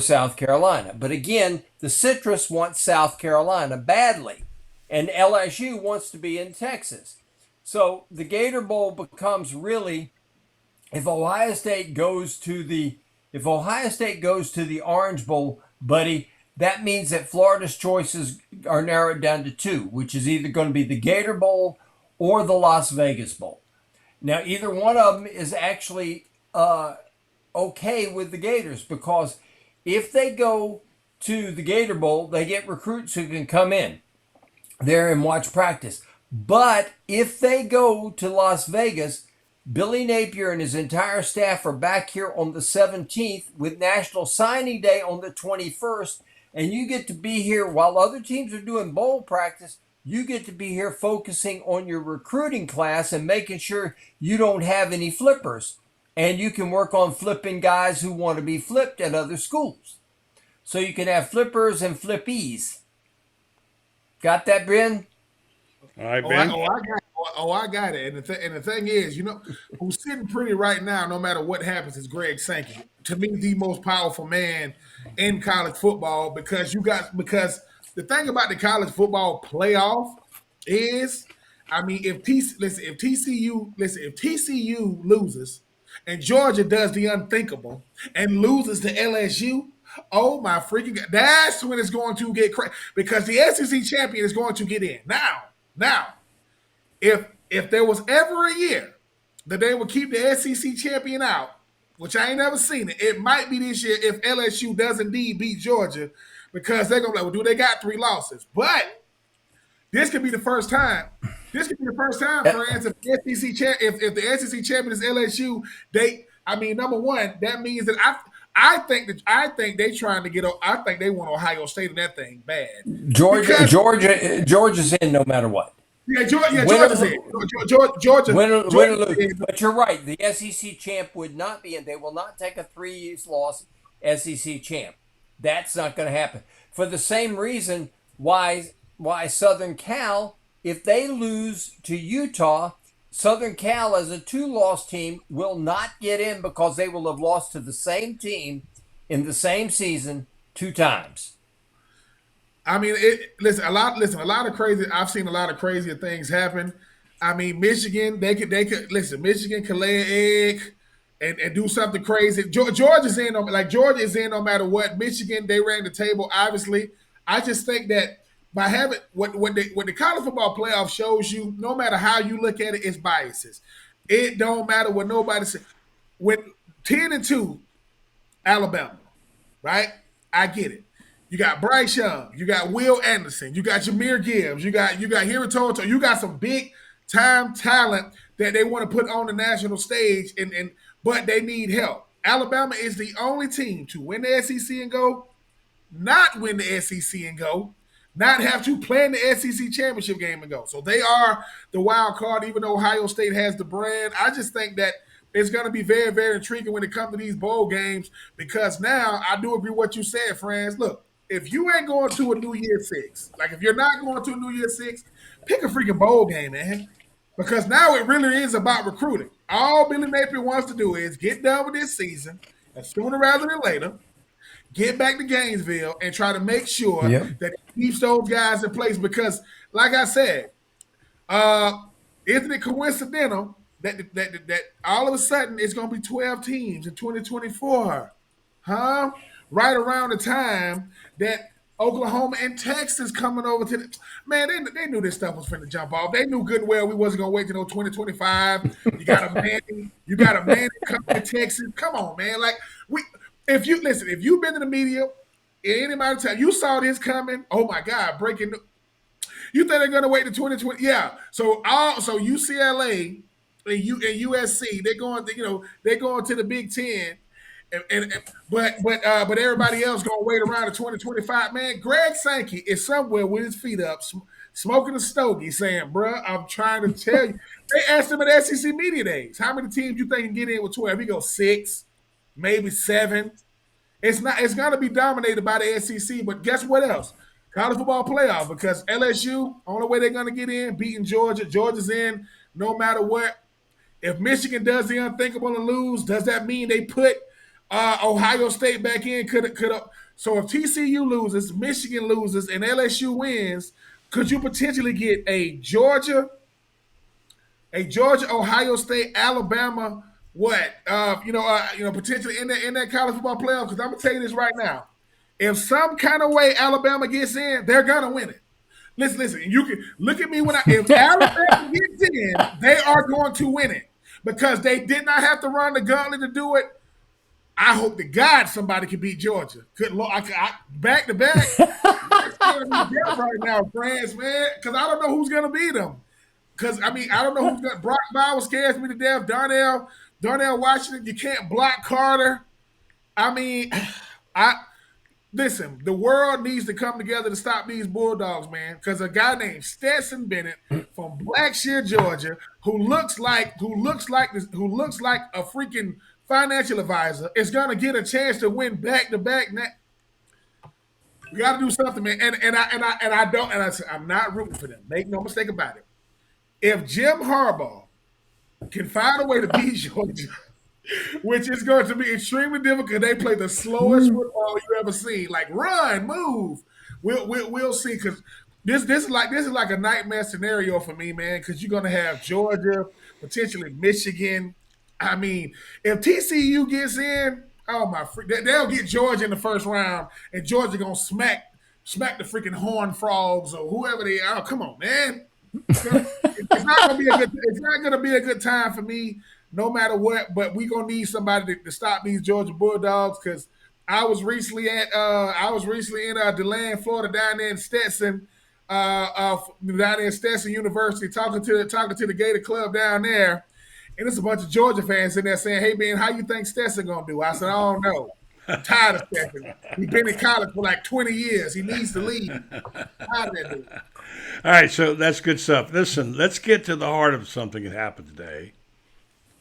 South Carolina. But again, the Citrus wants South Carolina badly, and LSU wants to be in Texas. So the Gator Bowl becomes really, if Ohio State goes to the Orange Bowl, buddy, that means that Florida's choices are narrowed down to two, which is either going to be the Gator Bowl or the Las Vegas Bowl. Now, either one of them is actually okay with the Gators, because if they go to the Gator Bowl, they get recruits who can come in there and watch practice. But if they go to Las Vegas, Billy Napier and his entire staff are back here on the 17th with National Signing Day on the 21st, and you get to be here while other teams are doing bowl practice. You get to be here focusing on your recruiting class and making sure you don't have any flippers. And you can work on flipping guys who want to be flipped at other schools. So you can have flippers and flippies. Got that, Ben? All right, Ben. I got it. And the thing is, who's sitting pretty right now, no matter what happens, is Greg Sankey. To me, the most powerful man in college football, because the thing about the college football playoff is, I mean, if TCU loses and Georgia does the unthinkable and loses to LSU, oh my freaking God, that's when it's going to get crazy, because the SEC champion is going to get in. Now, if there was ever a year that they would keep the SEC champion out, which I ain't never seen it might be this year if LSU does indeed beat Georgia, because they're gonna be like, well, they got 3 losses. But this could be the first time. This could be the first time, friends, if the SEC champion is LSU, number one, that means that I think they want Ohio State in that thing bad. Georgia's in no matter what. Yeah, Georgia's in. Georgia. Win or lose. But you're right. The SEC champ would not be in. They will not take a 3-loss SEC champ. That's not going to happen. For the same reason why Southern Cal, if they lose to Utah, Southern Cal as a 2-loss team will not get in, because they will have lost to the same team in the same season 2 times. I mean, a lot of crazy. I've seen a lot of crazier things happen. I mean, Michigan, they could Michigan could lay an egg and do something crazy. Georgia's in, Georgia is in no matter what. Michigan, they ran the table. Obviously, I just think that by having what the college football playoff shows you, no matter how you look at it, it's biases. It don't matter what nobody says. With 10-2, Alabama, right? I get it. You got Bryce Young, you got Will Anderson, you got Jahmyr Gibbs, you got Hero Toto, you got some big time talent that they want to put on the national stage, but they need help. Alabama is the only team to win the SEC and go, not win the SEC and go, not have to play in the SEC championship game and go. So they are the wild card, even though Ohio State has the brand. I just think that it's going to be very, very intriguing when it comes to these bowl games, because now I do agree with what you said, friends. Look, if you ain't going to a New Year's Six, if you're not going to a New Year's Six, pick a freaking bowl game, man. Because now it really is about recruiting. All Billy Napier wants to do is get done with this season, and sooner rather than later, get back to Gainesville and try to make sure Yep. that he keeps those guys in place. Because, like I said, isn't it coincidental that all of a sudden it's going to be 12 teams in 2024? Huh? Right around the time that Oklahoma and Texas coming over to the man, they knew this stuff was finna jump off. They knew good and well we wasn't gonna wait till 2025. You got a man coming to Texas. Come on, man. Like if you've been in the media, anybody tell you saw this coming, oh my God, breaking. You think they're gonna wait to 2020? Yeah. So UCLA and USC, they're going to the Big Ten. But everybody else gonna wait around to 2025. Man, Greg Sankey is somewhere with his feet up, smoking a stogie, saying, "Bruh, I'm trying to tell you." They asked him at SEC media days, "How many teams you think can get in with 12?" He goes 6, maybe 7. It's not. It's gonna be dominated by the SEC. But guess what else? College football playoff, because LSU, only way they're gonna get in, beating Georgia. Georgia's in no matter what. If Michigan does the unthinkable and lose, does that mean they put Ohio State back in? Could so if TCU loses, Michigan loses, and LSU wins, could you potentially get a Georgia, Ohio State, Alabama? Potentially in that college football playoff? Because I'm gonna tell you this right now: if some kind of way Alabama gets in, they're gonna win it. Listen. You can look at me if Alabama gets in, they are going to win it because they did not have to run the gauntlet to do it. I hope to God somebody can beat Georgia. Good Lord, back to back. Right now, France, man, because I don't know who's gonna beat them. Because I don't know who's gonna. Brock Bowers scares me to death. Darnell Washington, you can't block Carter. Listen, the world needs to come together to stop these Bulldogs, man. Because a guy named Stetson Bennett from Blackshear, Georgia, who looks like a freaking financial advisor, is gonna get a chance to win back to back. We got to do something, man. I'm not rooting for them. Make no mistake about it. If Jim Harbaugh can find a way to beat Georgia, which is going to be extremely difficult. They play the slowest football you ever seen. Like run, move. We'll see. Because this is like a nightmare scenario for me, man. Because you're gonna have Georgia, potentially Michigan. If TCU gets in, they'll get Georgia in the first round, and Georgia gonna smack the freaking Horned Frogs or whoever they are. Oh, come on, man. It's not gonna be a good time for me. No matter what, but we gonna need somebody to stop these Georgia Bulldogs. Because I was recently in DeLand, Florida, down there in Stetson, University, talking to the Gator Club down there, and there's a bunch of Georgia fans in there saying, "Hey man, how you think Stetson gonna do?" I said, "I don't know. I'm tired of Stetson. He's been in college for like 20 years. He needs to leave." How did that do? All right, so that's good stuff. Listen, let's get to the heart of something that happened today.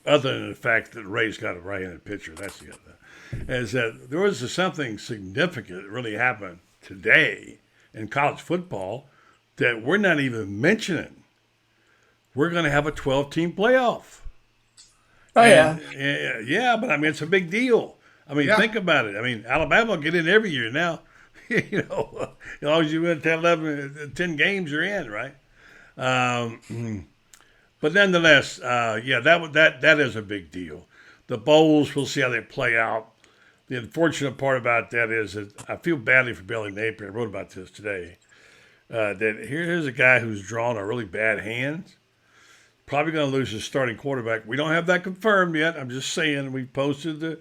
Other than the fact that Ray's got a right-handed pitcher, that's the other. Is that there was something significant that really happened today in college football that we're not even mentioning. We're going to have a 12-team playoff. Oh, yeah, but it's a big deal. Think about it. Alabama will get in every year now. As long as you win 10 games, you're in, right? But nonetheless, that is a big deal. The bowls, we'll see how they play out. The unfortunate part about that is that I feel badly for Billy Napier. I wrote about this today. That here's a guy who's drawn a really bad hand. Probably going to lose his starting quarterback. We don't have that confirmed yet. I'm just saying we posted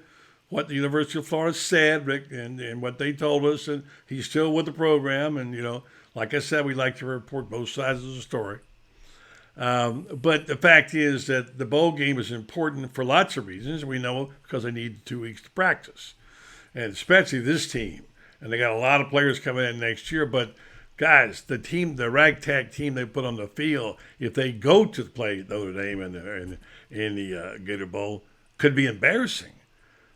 what the University of Florida said, Rick, and what they told us, and he's still with the program. And, like I said, we like to report both sides of the story. But the fact is that the bowl game is important for lots of reasons. We know because they need 2 weeks to practice, and especially this team. And they got a lot of players coming in next year. But, guys, the ragtag team they put on the field, if they go to play Notre Dame in the Gator Bowl, could be embarrassing.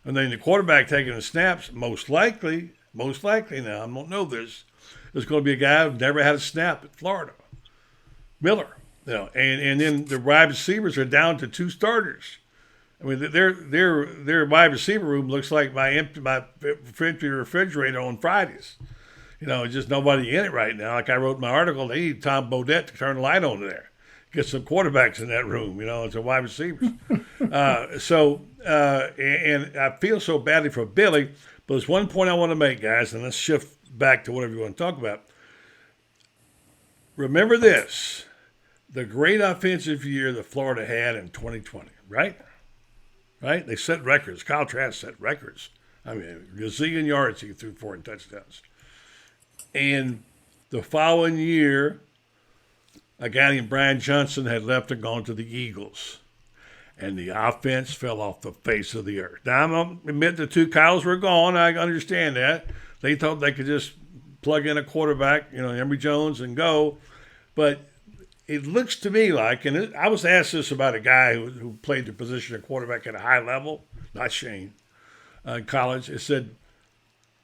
And then the quarterback taking the snaps, most likely now, I don't know this, is going to be a guy who's never had a snap at Florida. Miller. And then the wide receivers are down to 2 starters. I mean, their wide receiver room looks like my empty refrigerator on Fridays. Just nobody in it right now. Like I wrote in my article, they need Tom Bodett to turn the light on there. Get some quarterbacks in that room. It's a wide receivers. And I feel so badly for Billy, but there's one point I want to make, guys, and let's shift back to whatever you want to talk about. Remember this, the great offensive year that Florida had in 2020, right? Right? They set records. Kyle Trask set records. I mean, a gazillion yards he threw 4 touchdowns. And the following year, a guy named Brian Johnson had left and gone to the Eagles. And the offense fell off the face of the earth. Now, I'm going to admit the 2 Kyles were gone. I understand that. They thought they could just plug in a quarterback, Emory Jones, and go. But it looks to me like, and I was asked this about a guy who played the position of quarterback at a high level, not Shane, in college. It said,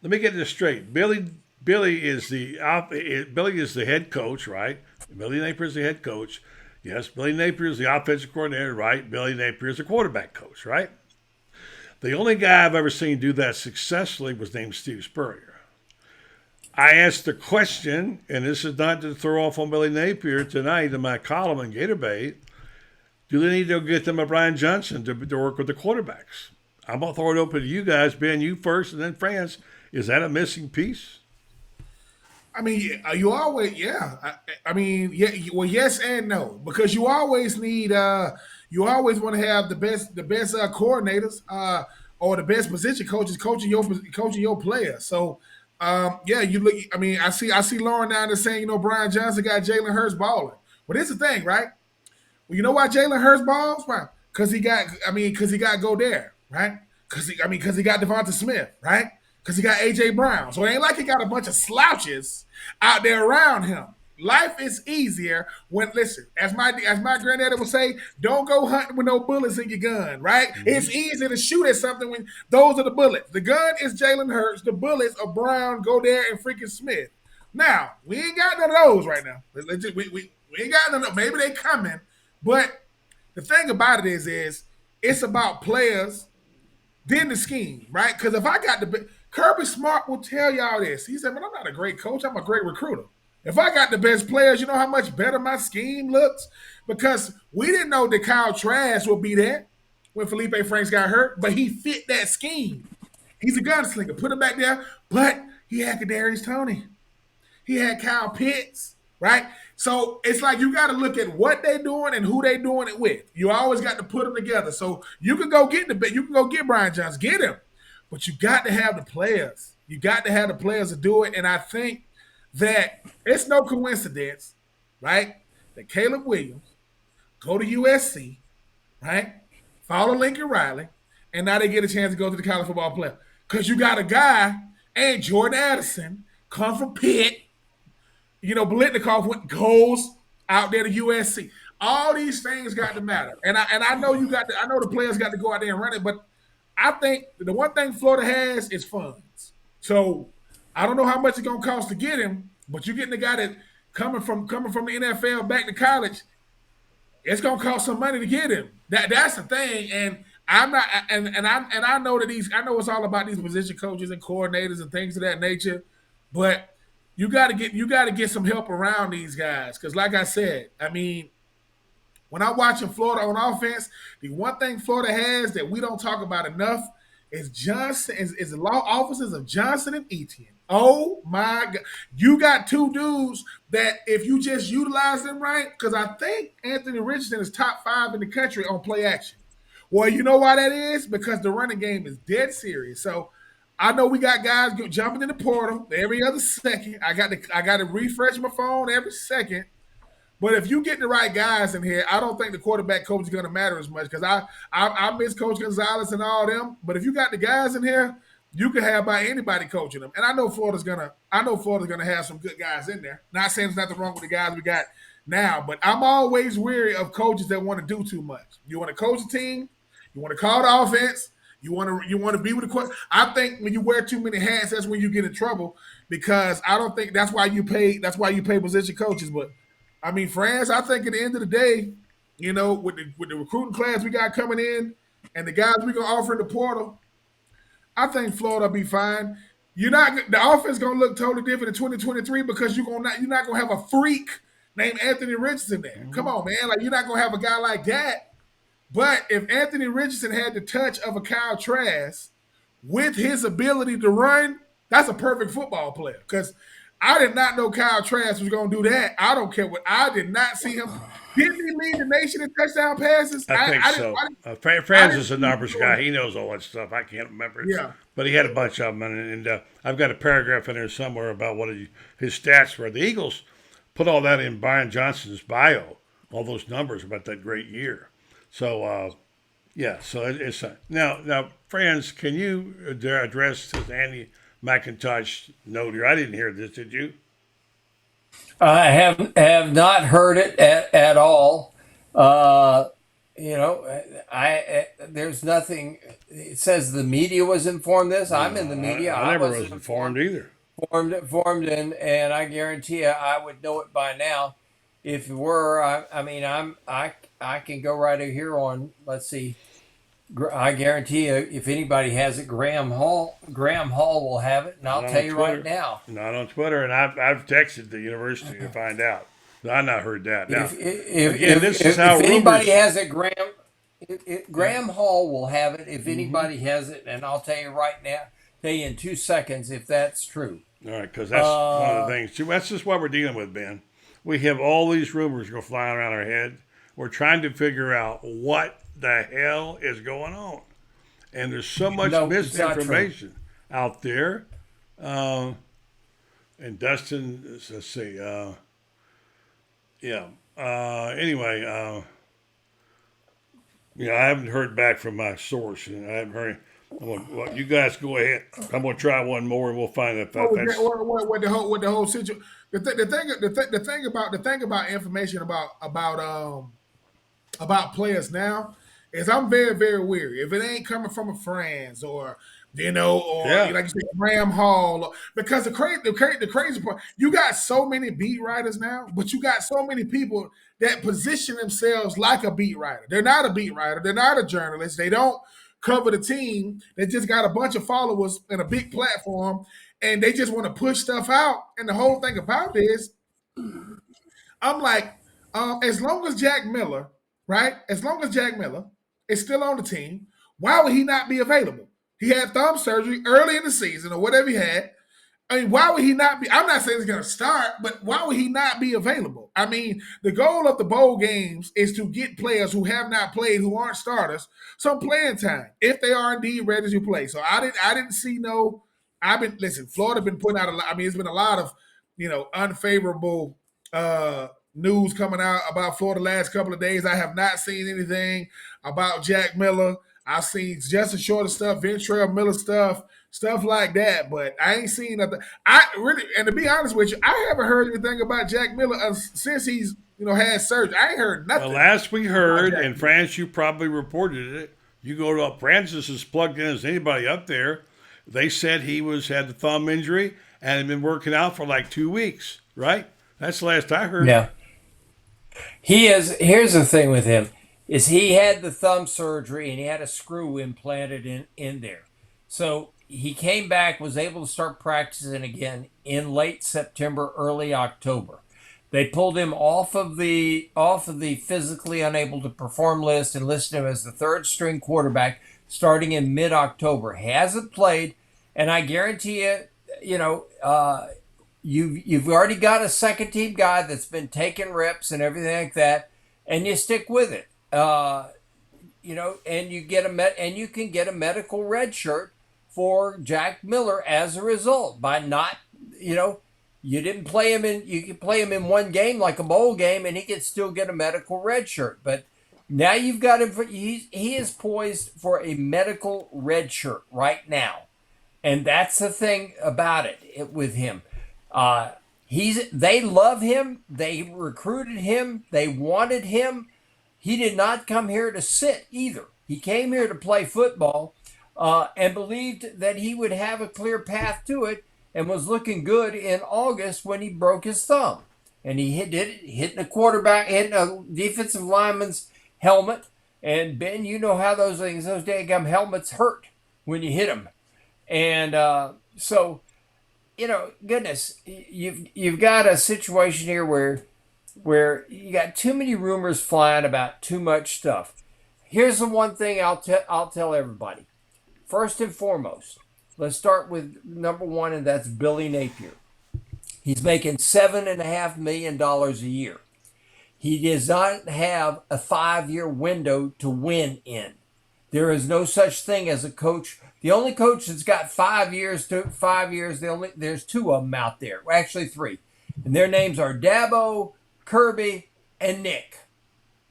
let me get this straight. Billy is the head coach, right? Billy Napier is the head coach. Yes, Billy Napier is the offensive coordinator, right? Billy Napier is the quarterback coach, right? The only guy I've ever seen do that successfully was named Steve Spurrier. I asked the question, and this is not to throw off on Billy Napier tonight in my column in Gator Bay, do they need to get them a Brian Johnson to work with the quarterbacks? I'm going to throw it open to you guys, Ben, you first, and then France. Is that a missing piece? I mean, you always, yeah. I mean, yeah. Well, yes and no, because you always need, you always want to have the best coordinators or the best position coaches coaching your players. So, yeah, you look. I mean, I see Lauren down there saying, Brian Johnson got Jalen Hurts balling. But here's the thing, right? Well, you know why Jalen Hurts balls? Why? Because he got Godare, right? Because he got Devonta Smith, right? Because he got A.J. Brown. So it ain't like he got a bunch of slouches out there around him. Life is easier when, listen, as my granddaddy would say, don't go hunting with no bullets in your gun, right? Mm-hmm. It's easy to shoot at something when those are the bullets. The gun is Jalen Hurts. The bullets are Brown, Godare, and freaking Smith. Now, we ain't got none of those right now. We ain't got none of those. Maybe they coming. But the thing about it is it's about players, then the scheme, right? Because if I got Kirby Smart will tell y'all this. He said, man, I'm not a great coach. I'm a great recruiter. If I got the best players, you know how much better my scheme looks? Because we didn't know that Kyle Trask would be there when Felipe Franks got hurt, but he fit that scheme. He's a gunslinger. Put him back there. But he had Kadarius Toney. He had Kyle Pitts, right? So it's like you got to look at what they're doing and who they're doing it with. You always got to put them together. So you can go get Brian Johnson, get him. But you got to have the players. You got to have the players to do it. And I think that it's no coincidence, right, that Caleb Williams go to USC, right, follow Lincoln Riley, and now they get a chance to go to the college football playoff. Because you got a guy, and Jordan Addison, come from Pitt, Biletnikoff goes out there to USC. All these things got to matter. And I know the players got to go out there and run it, but I think the one thing Florida has is funds. So I don't know how much it's gonna cost to get him, but you're getting a guy that coming from the NFL back to college. It's gonna cost some money to get him. That's the thing. And I'm not. And I know that I know it's all about these position coaches and coordinators and things of that nature. But you got to get some help around these guys because, like I said, I mean, when I'm watching Florida on offense, the one thing Florida has that we don't talk about enough is the law offices of Johnson and Etienne. Oh my God. You got 2 dudes that if you just utilize them right, because I think Anthony Richardson is top 5 in the country on play action. Well, you know why that is? Because the running game is dead serious. So I know we got guys jumping in the portal every other second. I got to refresh my phone every second. But if you get the right guys in here, I don't think the quarterback coach is going to matter as much because I miss Coach Gonzalez and all them. But if you got the guys in here, you can have by anybody coaching them. And I know Florida's gonna have some good guys in there. Not saying there's nothing wrong with the guys we got now, but I'm always weary of coaches that want to do too much. You want to coach a team, you want to call the offense, you want to be with the coach. I think when you wear too many hats, that's when you get in trouble because I don't think that's why you pay position coaches, but I mean, France, I think at the end of the day, with the recruiting class we got coming in and the guys we're gonna offer in the portal, I think Florida will be fine. The offense gonna look totally different in 2023 because you're not gonna have a freak named Anthony Richardson there. Come on, man. Like, you're not gonna have a guy like that. But if Anthony Richardson had the touch of a Kyle Trask with his ability to run, that's a perfect football player. Because I did not know Kyle Trask was going to do that. I don't care what. I did not see him. Didn't he lead the nation in touchdown passes? I think so. Franz is a numbers guy. He knows all that stuff. I can't remember it. Yeah. But he had a bunch of them. And I've got a paragraph in there somewhere about what his stats were. The Eagles put all that in Brian Johnson's bio, all those numbers about that great year. So, so it's now, Franz, can you address this Andy McIntosh note here? I didn't hear this, did you? I have not heard it at all. There's nothing. It says the media was informed this. I'm in the media. I never was informed either. Formed, and I guarantee you, I would know it by now. If it were, I can go right here on. Let's see. I guarantee you, if anybody has it, Graham Hall will have it, and I'll tell you right now. Not on Twitter, and I've texted the university to find out. I've not heard that. Now, if anybody has it, Graham Hall will have it. If anybody has it, and I'll tell you right now, tell you in 2 seconds if that's true. All right, because that's one of the things. That's just what we're dealing with, Ben. We have all these rumors go flying around our head. We're trying to figure out what the hell is going on. And there's so much misinformation out there. And Dustin, let's see. Anyway, I haven't heard back from my source. And I haven't heard. You guys go ahead. I'm going to try one more, and we'll find out. What the whole situation. The thing about information about players now is I'm very, very weary. If it ain't coming from a friends or like you said, Graham Hall, because the crazy part, you got so many beat writers now, but you got so many people that position themselves like a beat writer. They're not a beat writer. They're not a journalist. They don't cover the team. They just got a bunch of followers and a big platform, and they just want to push stuff out. And the whole thing about this, I'm like, as long as Jack Miller, right? As long as Jack Miller is still on the team, why would he not be available? He had thumb surgery early in the season or whatever he had. I mean, why would he not be? I'm not saying he's going to start, but why would he not be available? I mean, the goal of the bowl games is to get players who have not played, who aren't starters, some playing time if they are indeed ready to play. So I didn't see no. Florida been putting out a lot. I mean, it's been a lot of unfavorable news coming out about Florida the last couple of days. I have not seen anything about Jack Miller. I've seen Justin Shorter stuff, Ventrell Miller stuff like that, but I ain't seen nothing. And to be honest with you, I haven't heard anything about Jack Miller since he's had surgery. I ain't heard nothing. The last we heard, and France, you probably reported it. You go to Francis is plugged in as anybody up there. They said he had the thumb injury and had been working out for like 2 weeks. Right? That's the last I heard. Yeah. He is. Here's the thing with him. Is he had the thumb surgery and he had a screw implanted in there. So he came back, was able to start practicing again in late September, early October. They pulled him off of the physically unable to perform list and listed him as the third string quarterback starting in mid-October. Hasn't played, and I guarantee you, you've already got a second team guy that's been taking reps and everything like that, and you stick with it. And you can get a medical red shirt for Jack Miller as a result by not, you didn't play him you can play him in one game like a bowl game and he can still get a medical red shirt. But now you've got him he is poised for a medical red shirt right now. And that's the thing about it with him. They love him. They recruited him. They wanted him. He did not come here to sit either. He came here to play football and believed that he would have a clear path to it and was looking good in August when he broke his thumb. and he hitting a quarterback, hitting a defensive lineman's helmet. And Ben, you know how those things, those daggum helmets hurt when you hit them. And so, goodness, you've got a situation here where you got too many rumors flying about too much stuff. Here's the one thing I'll tell everybody. First and foremost, let's start with number one, and that's Billy Napier. He's making $7.5 million a year. He does not have a 5-year window to win in. There is no such thing as a coach. The only coach that's got 5 years, there's 2 of them out there. Well, actually 3. And their names are Dabo, Kirby, and Nick.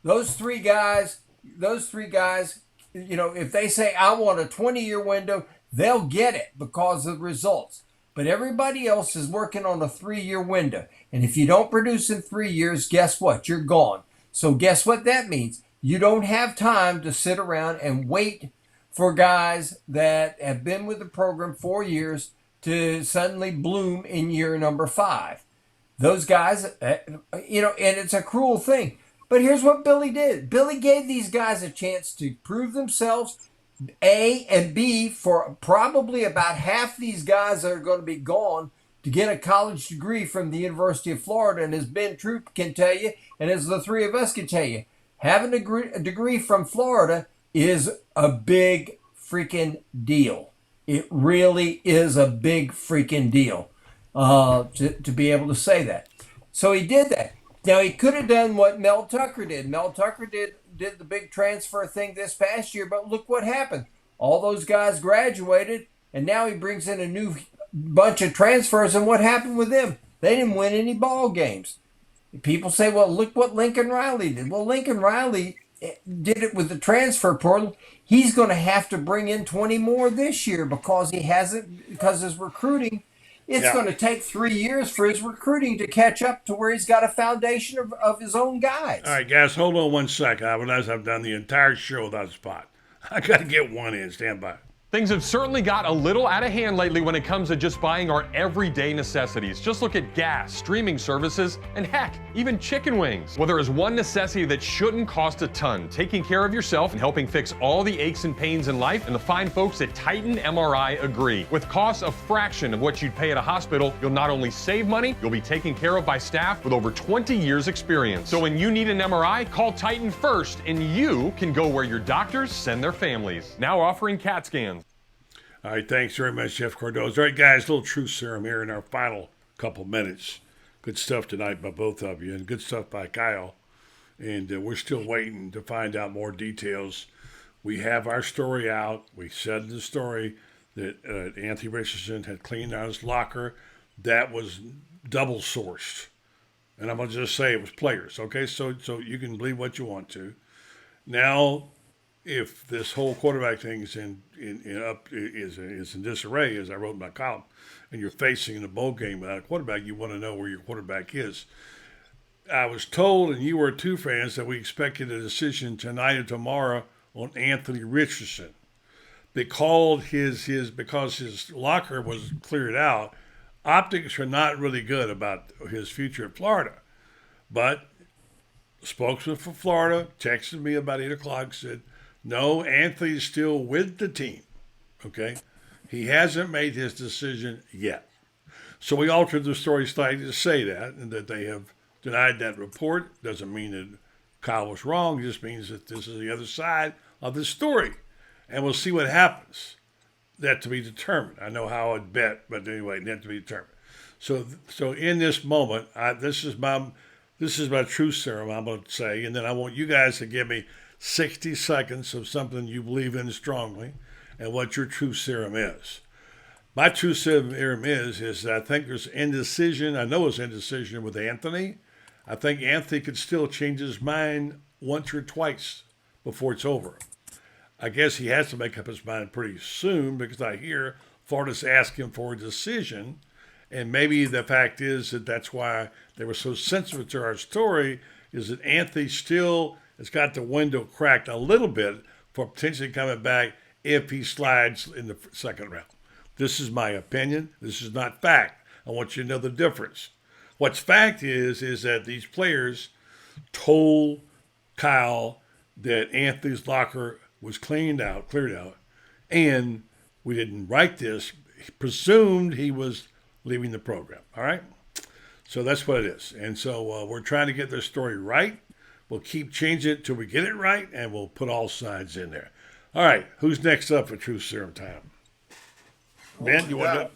Those three guys, if they say, I want a 20-year window, they'll get it because of the results. But everybody else is working on a 3-year window. And if you don't produce in 3 years, guess what? You're gone. So guess what that means? You don't have time to sit around and wait for guys that have been with the program 4 years to suddenly bloom in year number 5. Those guys, and it's a cruel thing. But here's what Billy did. Billy gave these guys a chance to prove themselves, A, and B, for probably about half these guys that are going to be gone to get a college degree from the University of Florida. And as Ben Troop can tell you, and as the three of us can tell you, having a degree from Florida is a big freaking deal. It really is a big freaking deal to be able to say that. So he did that. Now, he could have done what Mel Tucker did. Mel Tucker did the big transfer thing this past year, but look what happened. All those guys graduated, and now he brings in a new bunch of transfers, and what happened with them? They didn't win any ball games. People say, well, look what Lincoln Riley did. Well, Lincoln Riley did it with the transfer portal. He's going to have to bring in 20 more this year because his recruiting, it's going to take 3 years for his recruiting to catch up to where he's got a foundation of his own guys. All right, guys, hold on 1 second. I realize I've done the entire show without a spot. I got to get one in. Stand by. Things have certainly got a little out of hand lately when it comes to just buying our everyday necessities. Just look at gas, streaming services, and heck, even chicken wings. Well, there is one necessity that shouldn't cost a ton: taking care of yourself and helping fix all the aches and pains in life, and the fine folks at Titan MRI agree. With costs a fraction of what you'd pay at a hospital, you'll not only save money, you'll be taken care of by staff with over 20 years experience. So when you need an MRI, call Titan first, and you can go where your doctors send their families. Now offering CAT scans. All right, thanks very much, Jeff Cardozo. All right, guys, a little truth serum here in our final couple minutes. Good stuff tonight by both of you, and good stuff by Kyle. And we're still waiting to find out more details. We have our story out. We said in the story that Anthony Richardson had cleaned out his locker. That was double sourced. And I'm going to just say it was players, okay? So you can believe what you want to. Now, if this whole quarterback thing is in disarray, as I wrote in my column, and you're facing a bowl game without a quarterback, you want to know where your quarterback is. I was told, and you were too, fans, that we expected a decision tonight or tomorrow on Anthony Richardson because his locker was cleared out. Optics are not really good about his future in Florida, but the spokesman for Florida texted me about 8 o'clock, said, no, Anthony's still with the team, okay? He hasn't made his decision yet. So we altered the story slightly to say that, and that they have denied that report. Doesn't mean that Kyle was wrong. It just means that this is the other side of the story. And we'll see what happens. That to be determined. I know how I'd bet, but anyway, that to be determined. So in this moment, this is my truth serum, I'm going to say, and then I want you guys to give me 60 seconds of something you believe in strongly and what your truth serum is. My truth serum is that I think there's indecision. I know it's indecision with Anthony. I think Anthony could still change his mind once or twice before it's over. I guess he has to make up his mind pretty soon because I hear Florida's asking for a decision. And maybe the fact is that that's why they were so sensitive to our story, is that Anthony still has got the window cracked a little bit for potentially coming back if he slides in the second round. This is my opinion. This is not fact. I want you to know the difference. What's fact is that these players told Kyle that Anthony's locker was cleared out, and we didn't write this. He presumed he was leaving the program. All right, so that's what it is. And so we're trying to get this story right. We'll keep changing it till we get it right, and we'll put all sides in there. All right, who's next up for Truth Serum time? Ben, you want to?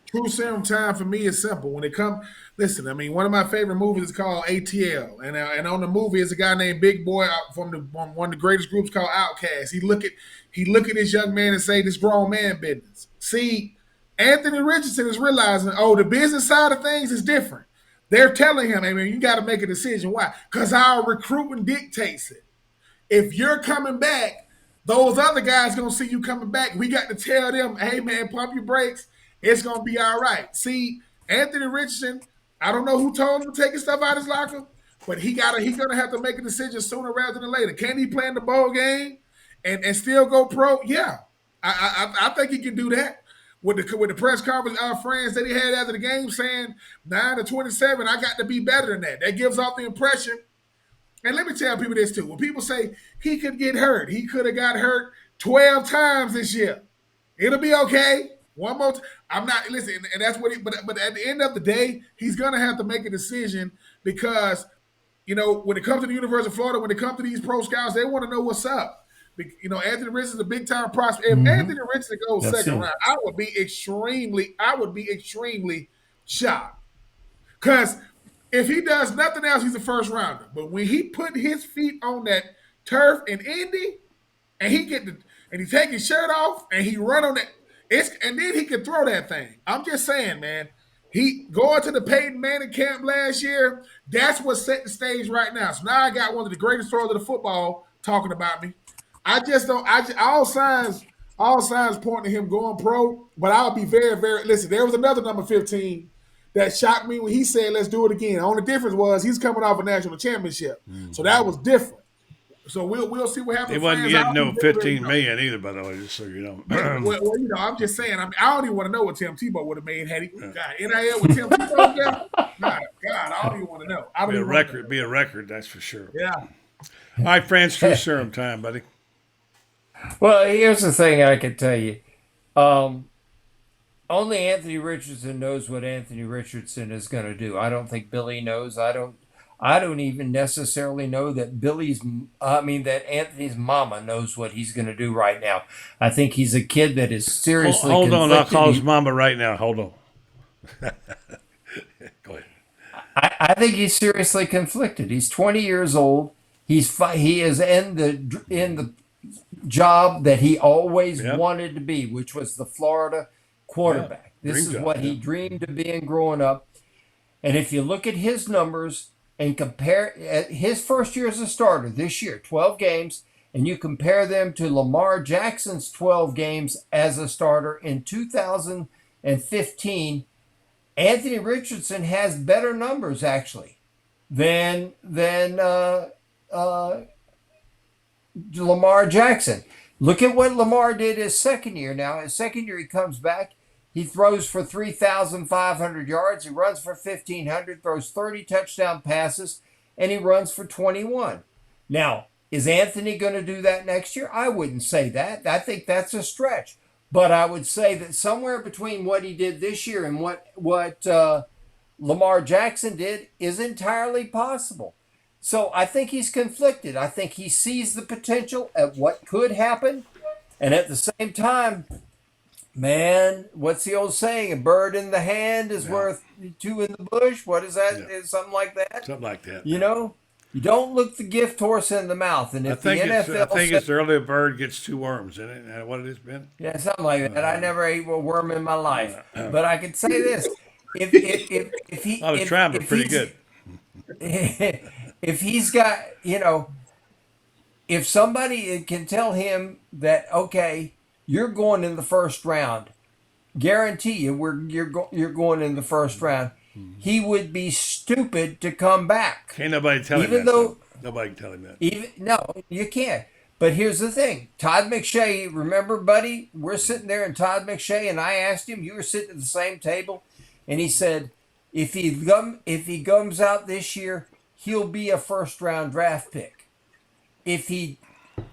Truth Serum time for me is simple. When it comes, listen, I mean, one of my favorite movies is called ATL, and on the movie is a guy named Big Boy from one of the greatest groups called Outkast. He look at this young man and say, "This grown man business." See, Anthony Richardson is realizing, oh, the business side of things is different. They're telling him, "Hey man, you got to make a decision." Why? Because our recruiting dictates it. If you're coming back, those other guys gonna see you coming back. We got to tell them, "Hey man, pump your brakes. It's gonna be all right." See, Anthony Richardson, I don't know who told him to take his stuff out of his locker, but he's gonna have to make a decision sooner rather than later. Can he play in the bowl game and still go pro? Yeah, I think he can do that. With the press conference, our friends that he had after the game saying 9-27, I got to be better than that. That gives off the impression. And let me tell people this too. When people say he could get hurt, he could have got hurt 12 times this year. It'll be okay. One more time. I'm not listen, and that's what but at the end of the day, he's gonna have to make a decision because when it comes to the University of Florida, when it comes to these pro scouts, they want to know what's up. Anthony Richardson is a big time prospect. If Anthony Richardson goes second round, I would be extremely shocked. Because if he does nothing else, he's a first rounder. But when he put his feet on that turf in Indy, and he take his shirt off and he run on that, and then he can throw that thing. I'm just saying, man. He going to the Peyton Manning camp last year. That's what set the stage right now. So now I got one of the greatest throwers of the football talking about me. I just don't. All signs point to him going pro. But I'll be very, very. Listen, there was another number 15 that shocked me when he said, "Let's do it again." The only difference was he's coming off a national championship, so that was different. So we'll see what happens. They wasn't getting no 15 million either, by the way, just so you know. well, I'm just saying. I don't even want to know what Tim Tebow would have made had he got NIL with Tim Tebow. God, I don't even want to know. Be a record, that's for sure. Yeah. All right, France, Truth Serum time, buddy. Well, here's the thing I can tell you. Only Anthony Richardson knows what Anthony Richardson is going to do. I don't think Billy knows. I don't even necessarily know that that Anthony's mama knows what he's going to do right now. I think he's a kid that is seriously Hold on, I'll conflicted. call his mama right now. Hold on. Go ahead. I think he's seriously conflicted. He's 20 years old. He is in the job that he always wanted to be, which was the Florida quarterback. This is what he dreamed of being growing up. And if you look at his numbers and compare his first year as a starter this year, 12 games, and you compare them to Lamar Jackson's 12 games as a starter in 2015, Anthony Richardson has better numbers actually than Lamar Jackson. Look at what Lamar did his second year. Now, his second year, he comes back. He throws for 3,500 yards. He runs for 1,500, throws 30 touchdown passes, and he runs for 21. Now, is Anthony going to do that next year? I wouldn't say that. I think that's a stretch. But I would say that somewhere between what he did this year and what Lamar Jackson did is entirely possible. So I think he's conflicted. I think he sees the potential at what could happen. And at the same time, man, what's the old saying? A bird in the hand is worth two in the bush. What is that? Is something like that? Something like that. You know, you don't look the gift horse in the mouth. And if the NFL, I think it's early a bird gets two worms, isn't it? Is that what it has been? Yeah, something like that. I never ate a worm in my life, but I can say this: if he, I was trying, but pretty good. If he's got, if somebody can tell him that, okay, you're going in the first round, guarantee you you're going in the first round, he would be stupid to come back. Can't nobody tell him that. Nobody can tell him that. No, you can't. But here's the thing. Todd McShay, remember, buddy, we're sitting there and Todd McShay, and I asked him, you were sitting at the same table, and he said, If he comes out this year, he'll be a first-round draft pick. If he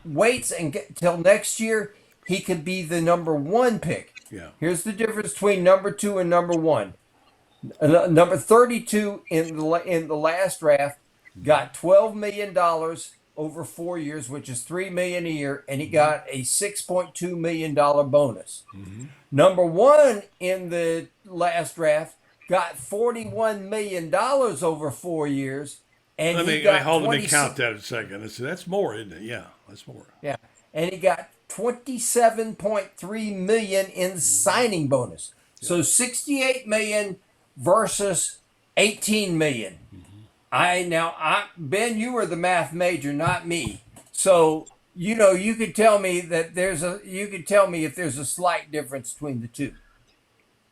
waits till next year, he could be the number 1 pick. Yeah. Here's the difference between number 2 and number 1. Number 32 in the last draft got $12 million over 4 years, which is $3 million a year, and he got a $6.2 million bonus. Mm-hmm. Number 1 in the last draft got $41 million over 4 years, and Let me count that a second. That's more, isn't it? Yeah, that's more. Yeah, and he got $27.3 million in signing bonus. So $68 million versus $18 million. Ben, you were the math major, not me. So you could tell me that if there's a slight difference between the two.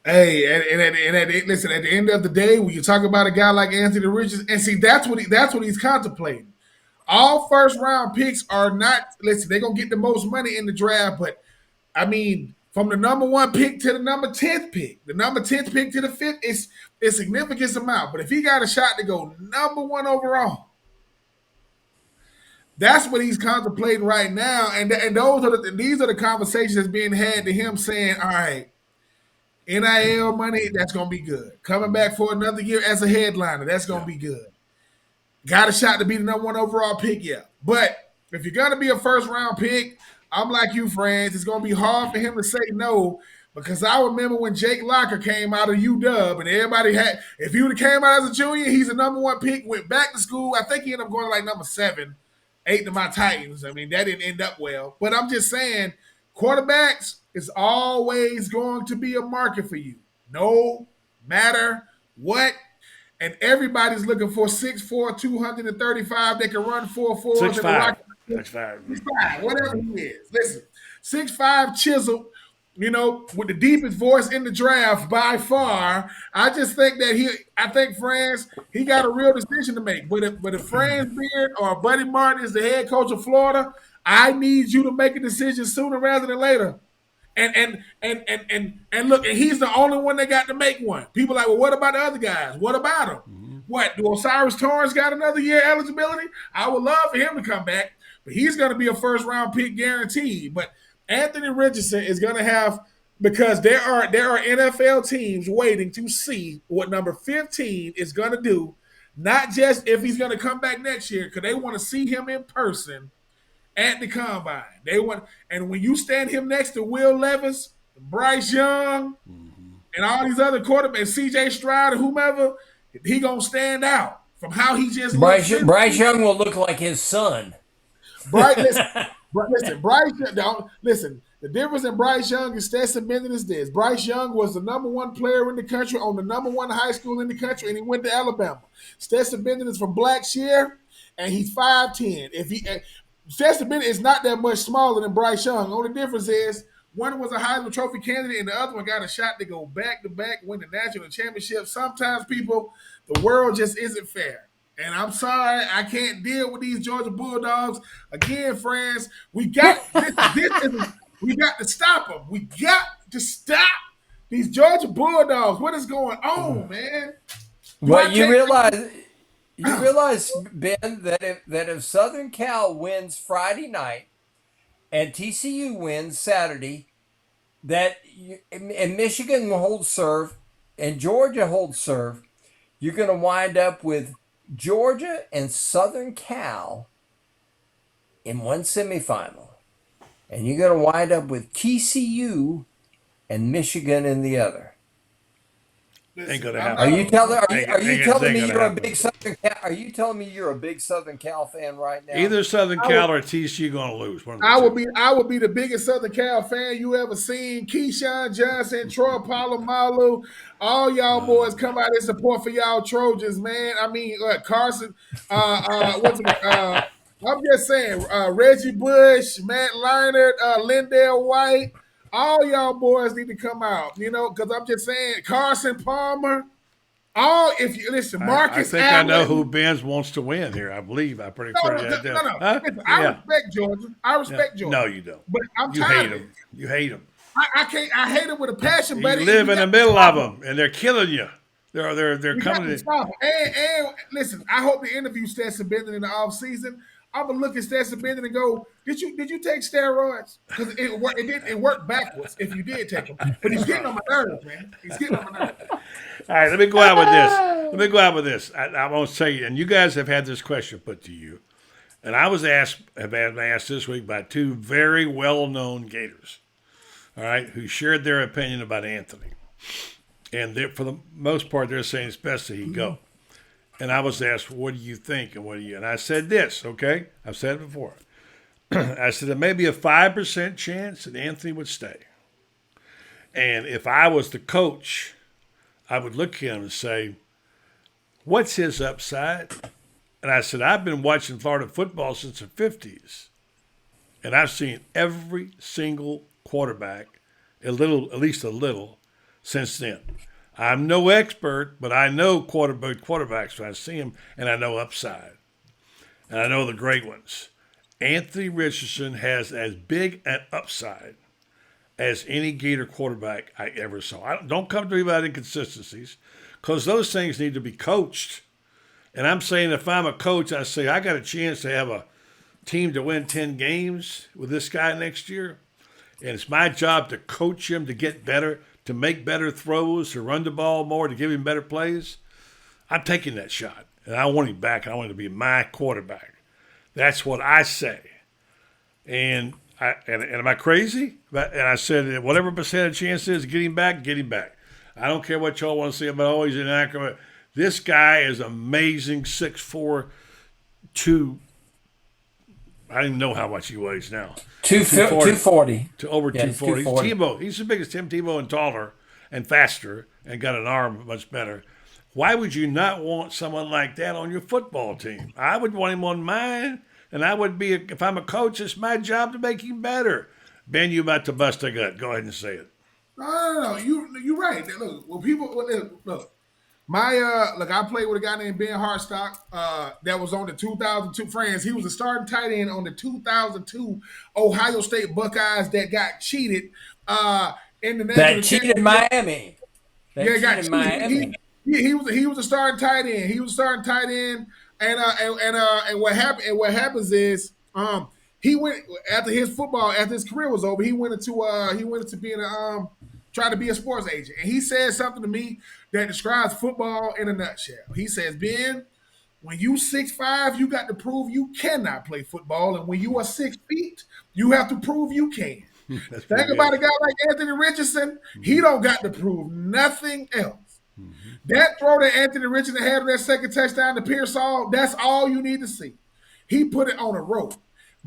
Hey, listen. At the end of the day, when you talk about a guy like Anthony Richardson, and see that's what he's contemplating. All first round picks are not. Listen, they're gonna get the most money in the draft, but I mean, from the number 1 pick to the number 10th pick, the number 10th pick to the 5th is a significant amount. But if he got a shot to go number 1 overall, that's what he's contemplating right now. And these are the conversations that's being had to him, saying, all right, NIL money, that's going to be good. Coming back for another year as a headliner, that's going to be good. Got a shot to be the number 1 overall pick, yeah. But if you're going to be a first-round pick, I'm like you, friends. It's going to be hard for him to say no, because I remember when Jake Locker came out of UW and everybody if he would have came out as a junior, he's a number 1 pick, went back to school. I think he ended up going to like number 7, 8 to my Titans. I mean, that didn't end up well. But I'm just saying, quarterbacks is always going to be a market for you, no matter what. And everybody's looking for 6'4", 235 that can run 4.4s. 6'5". 6'5", whatever he is. Listen, 6'5" chiseled, with the deepest voice in the draft by far. I just think that Franz, he got a real decision to make. But if Franz Beard or Buddy Martin is the head coach of Florida, I need you to make a decision sooner rather than later. And look, and he's the only one that got to make one. People are like, well, what about the other guys? What about him? Mm-hmm. What, do Osiris Torrance got another year eligibility? I would love for him to come back, but he's going to be a first-round pick guaranteed. But Anthony Richardson is going to have, because there are NFL teams waiting to see what number 15 is going to do, not just if he's going to come back next year, because they want to see him in person at the combine. And when you stand him next to Will Levis, Bryce Young, and all these other quarterbacks, C.J. Stroud or whomever, he gonna stand out from how he just Bryce Young will look like his son. Listen, Bryce. Listen, the difference in Bryce Young and Stetson Bennett is this: Bryce Young was the number 1 player in the country on the number 1 high school in the country, and he went to Alabama. Stetson Bennett is from Blackshear, and he's 5'10". Stetson Bennett is not that much smaller than Bryce Young. Only difference is one was a Heisman Trophy candidate and the other one got a shot to go back-to-back, win the national championship. Sometimes, people, the world just isn't fair. And I'm sorry, I can't deal with these Georgia Bulldogs. Again, friends, we got to stop them. We got to stop these Georgia Bulldogs. What is going on, man? Well, you realize, Ben, that if Southern Cal wins Friday night and TCU wins Saturday, and Michigan holds serve and Georgia holds serve, you're going to wind up with Georgia and Southern Cal in one semifinal, and you're going to wind up with TCU and Michigan in the other. Ain't gonna happen. Are you telling me you're a big Southern Cal? Are you telling me you're a big Southern Cal fan right now? Either Southern Cal or TCU gonna lose. I would be the biggest Southern Cal fan you ever seen. Keyshawn Johnson, Troy Polamalu, all y'all boys come out and support for y'all Trojans, man. I mean, Carson, I'm just saying, Reggie Bush, Matt Leinart, Lindell White. All y'all boys need to come out, because I'm just saying, Carson Palmer. If you listen, Marcus. I think Allen, I know who Benz wants to win here. I believe I pretty clear that down. No. Huh? Listen, I respect Georgia. Georgia. No, you don't. But I'm you tired hate of them. You hate them. I can't. I hate them with a passion. You live in the middle of them, and they're killing you. They're We got coming to to. stop him. And listen, I hope the interview Stetson Bennett in the offseason. I'm gonna look at Stetson Bennett and go, did you take steroids? Because it worked backwards if you did take them. But he's getting on my nerves, man. He's getting on my nerves. All right, let me go out with this. I won't say you, and you guys have had this question put to you, and I was asked this week by two very well-known Gators, all right, who shared their opinion about Anthony, and for the most part, they're saying it's best that he go. And I was asked, what do you think? And I said this, okay? I've said it before. I said there may be a 5% chance that Anthony would stay. And if I was the coach, I would look at him and say, what's his upside? And I said, I've been watching Florida football since the 50s. And I've seen every single quarterback, at least a little, since then. I'm no expert, but I know quarterbacks when I see them, and I know upside. And I know the great ones. Anthony Richardson has as big an upside as any Gator quarterback I ever saw. Don't come to me about inconsistencies, because those things need to be coached. And I'm saying if I'm a coach, I say I got a chance to have a team to win 10 games with this guy next year. And it's my job to coach him to get better, to make better throws, to run the ball more, to give him better plays. I'm taking that shot. And I want him back, and I want him to be my quarterback. That's what I say. And am I crazy? And I said, whatever percentage chance is, get him back, get him back. I don't care what y'all want to say about, oh, he's inaccurate. This guy is amazing, 6'4", 2. I don't even know how much he weighs now. 240. To over 240. 240. He's Tebow. He's as big as Tim Tebow and taller and faster and got an arm much better. Why would you not want someone like that on your football team? I would want him on mine, and I would be, if I'm a coach, it's my job to make him better. Ben, you about to bust a gut. Go ahead and say it. No. You're right. Look, when people look. I played with a guy named Ben Hartstock that was on the 2002 France. He was a starting tight end on the 2002 Ohio State Buckeyes that got cheated in the that cheated Miami. Got cheated. Miami. He was a starting tight end. And what happened? And what happens is he went after his career was over. He went into being trying to be a sports agent, and he said something to me that describes football in a nutshell. He says, Ben, when you 6'5", you got to prove you cannot play football, and when you are 6 feet, you have to prove you can. Think about a guy like Anthony Richardson. He don't got to prove nothing else. That throw that Anthony Richardson had on that second touchdown to Pearsall, that's all you need to see. He put it on a rope.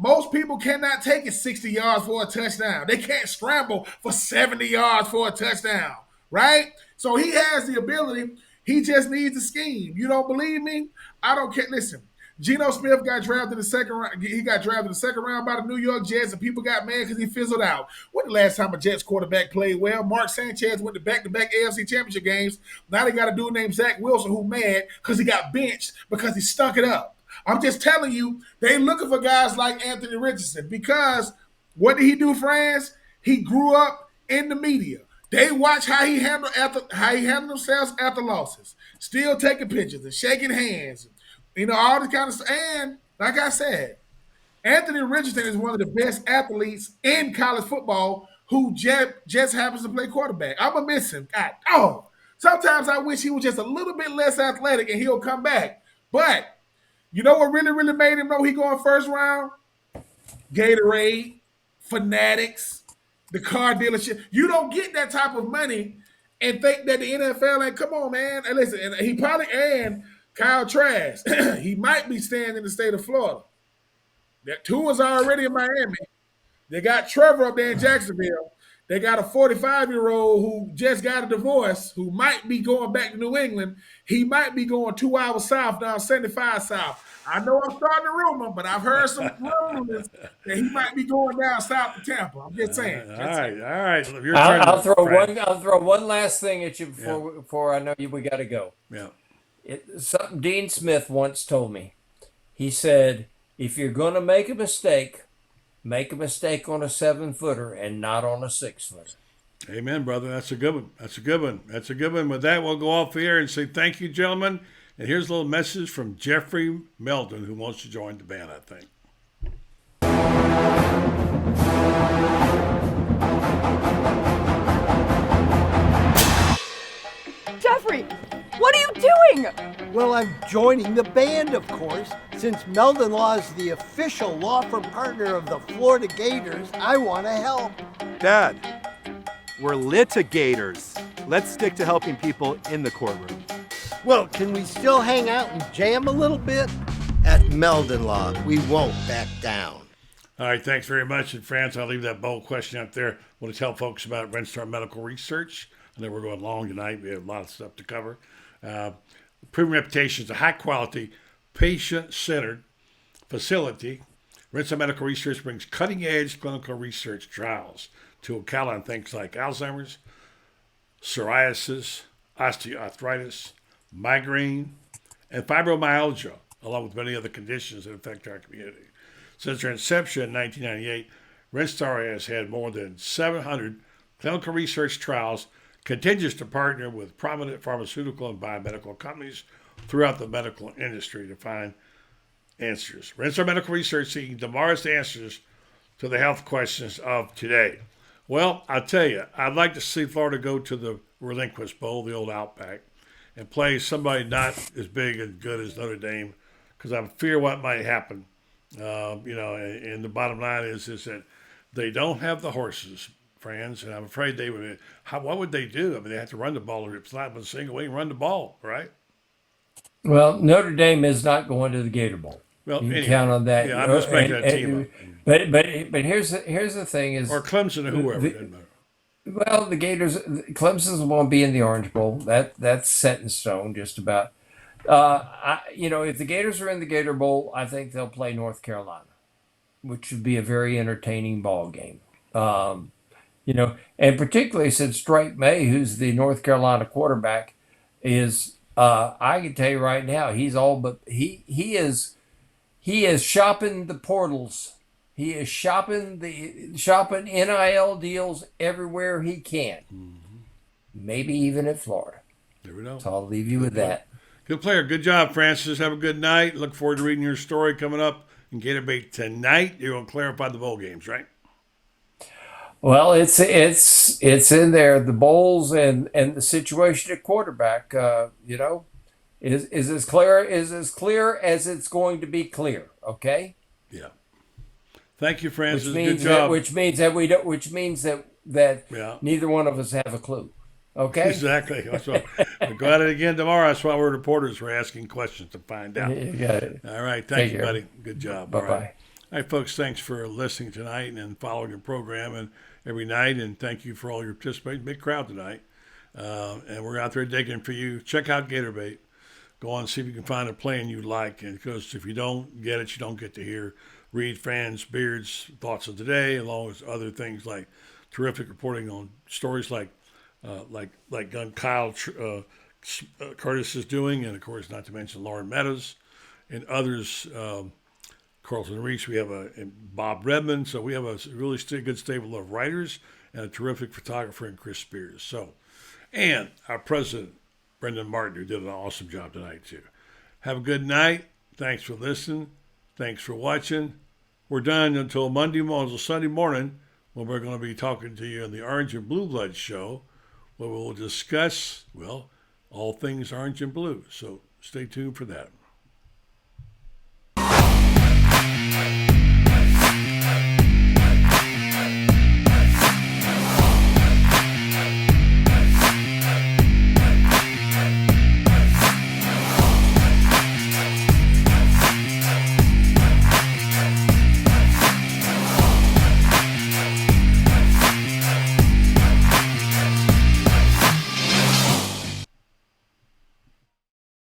Most people cannot take it 60 yards for a touchdown. They can't scramble for 70 yards for a touchdown, right? So he has the ability. He just needs a scheme. You don't believe me? I don't care. Listen, Geno Smith got drafted in the second round. He got drafted in the second round by the New York Jets, and people got mad because he fizzled out. When the last time a Jets quarterback played well? Mark Sanchez went to back-to-back AFC Championship games. Now they got a dude named Zach Wilson who mad because he got benched because he stunk it up. I'm just telling you, they looking for guys like Anthony Richardson because what did he do, friends? He grew up in the media. They watch how he handled themselves after losses, still taking pictures and shaking hands, all this kind of stuff. And like I said, Anthony Richardson is one of the best athletes in college football who just happens to play quarterback. I'm gonna miss him. God, sometimes I wish he was just a little bit less athletic and he'll come back. But you know what really, really made him know he going first round? Gatorade, Fanatics, the car dealership. You don't get that type of money and think that the NFL ain't, come on, man. And listen, and he probably, and Kyle Trask, he might be staying in the state of Florida. That Tua's already in Miami. They got Trevor up there in Jacksonville. They got a 45-year-old who just got a divorce who might be going back to New England. He might be going 2 hours south down 75 south. I know I'm starting a rumor, but I've heard some rumors that he might be going down south to Tampa. I'm just saying. All right. I'll throw one last thing at you before I know we got to go. Yeah. Something Dean Smith once told me. He said, if you're going to make a mistake on a 7-footer and not on a 6-footer. Amen, brother. That's a good one. That's a good one. That's a good one. With that, we'll go off here and say thank you, gentlemen. And here's a little message from Jeffrey Meldon, who wants to join the band, I think. Jeffrey, what are you doing? Well, I'm joining the band, of course. Since Meldon Law is the official law firm partner of the Florida Gators, I want to help. Dad, we're litigators. Let's stick to helping people in the courtroom. Well, can we still hang out and jam a little bit? At Meldon Law, we won't back down. All right, thanks very much. And France, I'll leave that bold question out there. I want to tell folks about RedStar Medical Research. I know we're going long tonight. We have a lot of stuff to cover. Proven reputation is a high-quality, patient-centered facility. RedStar Medical Research brings cutting-edge clinical research trials to Ocala on things like Alzheimer's, psoriasis, osteoarthritis, migraine, and fibromyalgia, along with many other conditions that affect our community. Since their inception in 1998, RedStar has had more than 700 clinical research trials, continues to partner with prominent pharmaceutical and biomedical companies throughout the medical industry to find answers. RedStar Medical Research seeking tomorrow's answers to the health questions of today. Well, I'll tell you, I'd like to see Florida go to the Relinquish Bowl, the old Outback, and play somebody not as big and good as Notre Dame, because I fear what might happen. And the bottom line is that they don't have the horses, friends, and I'm afraid they would. What would they do? I mean, they have to run the ball, or it's not but a single way and run the ball, right? Well, Notre Dame is not going to the Gator Bowl. Well, you anyway, can count on that. Yeah, I'm just making that team up. But here's the thing is, or Clemson or whoever. Doesn't matter. Well, the Gators, Clemson won't be in the Orange Bowl. That's set in stone, just about. If the Gators are in the Gator Bowl, I think they'll play North Carolina, which would be a very entertaining ball game. And particularly since Drake May, who's the North Carolina quarterback, is I can tell you right now, he's all but he is shopping the portals. He is shopping NIL deals everywhere he can. Mm-hmm. Maybe even at Florida. There we go. So I'll leave you with that. Good player. Good job, Francis. Have a good night. Look forward to reading your story coming up in Gator Bait tonight. You're going to clarify the bowl games, right? Well, it's in there. The bowls and the situation at quarterback, is as clear as it's going to be clear. Okay. Yeah. Thank you, Francis. Good job. Which means that neither one of us have a clue. Okay. Exactly. That's why we'll go at it again tomorrow. That's why we're reporters. We're asking questions to find out. You got it. All right. Thank you, buddy. Good job. Bye-bye. All right, folks. Thanks for listening tonight and following the program and every night. And thank you for all your participation. Big crowd tonight. And we're out there digging for you. Check out Gator Bait. Go on and see if you can find a plan you like. And because if you don't get it, you don't get to hear Reed, Franz, Beard's thoughts of today, along with other things like terrific reporting on stories like Kyle Curtis is doing, and of course, not to mention Lauren Meadows and others. Carlton Reese, we have Bob Redmond, so we have a really good stable of writers and a terrific photographer in Chris Spears. So, and our president Brendan Martin, who did an awesome job tonight too. Have a good night. Thanks for listening. Thanks for watching. We're done until Sunday morning, when we're going to be talking to you on the Orange and Blue Blood show, where we'll discuss, all things orange and blue. So stay tuned for that.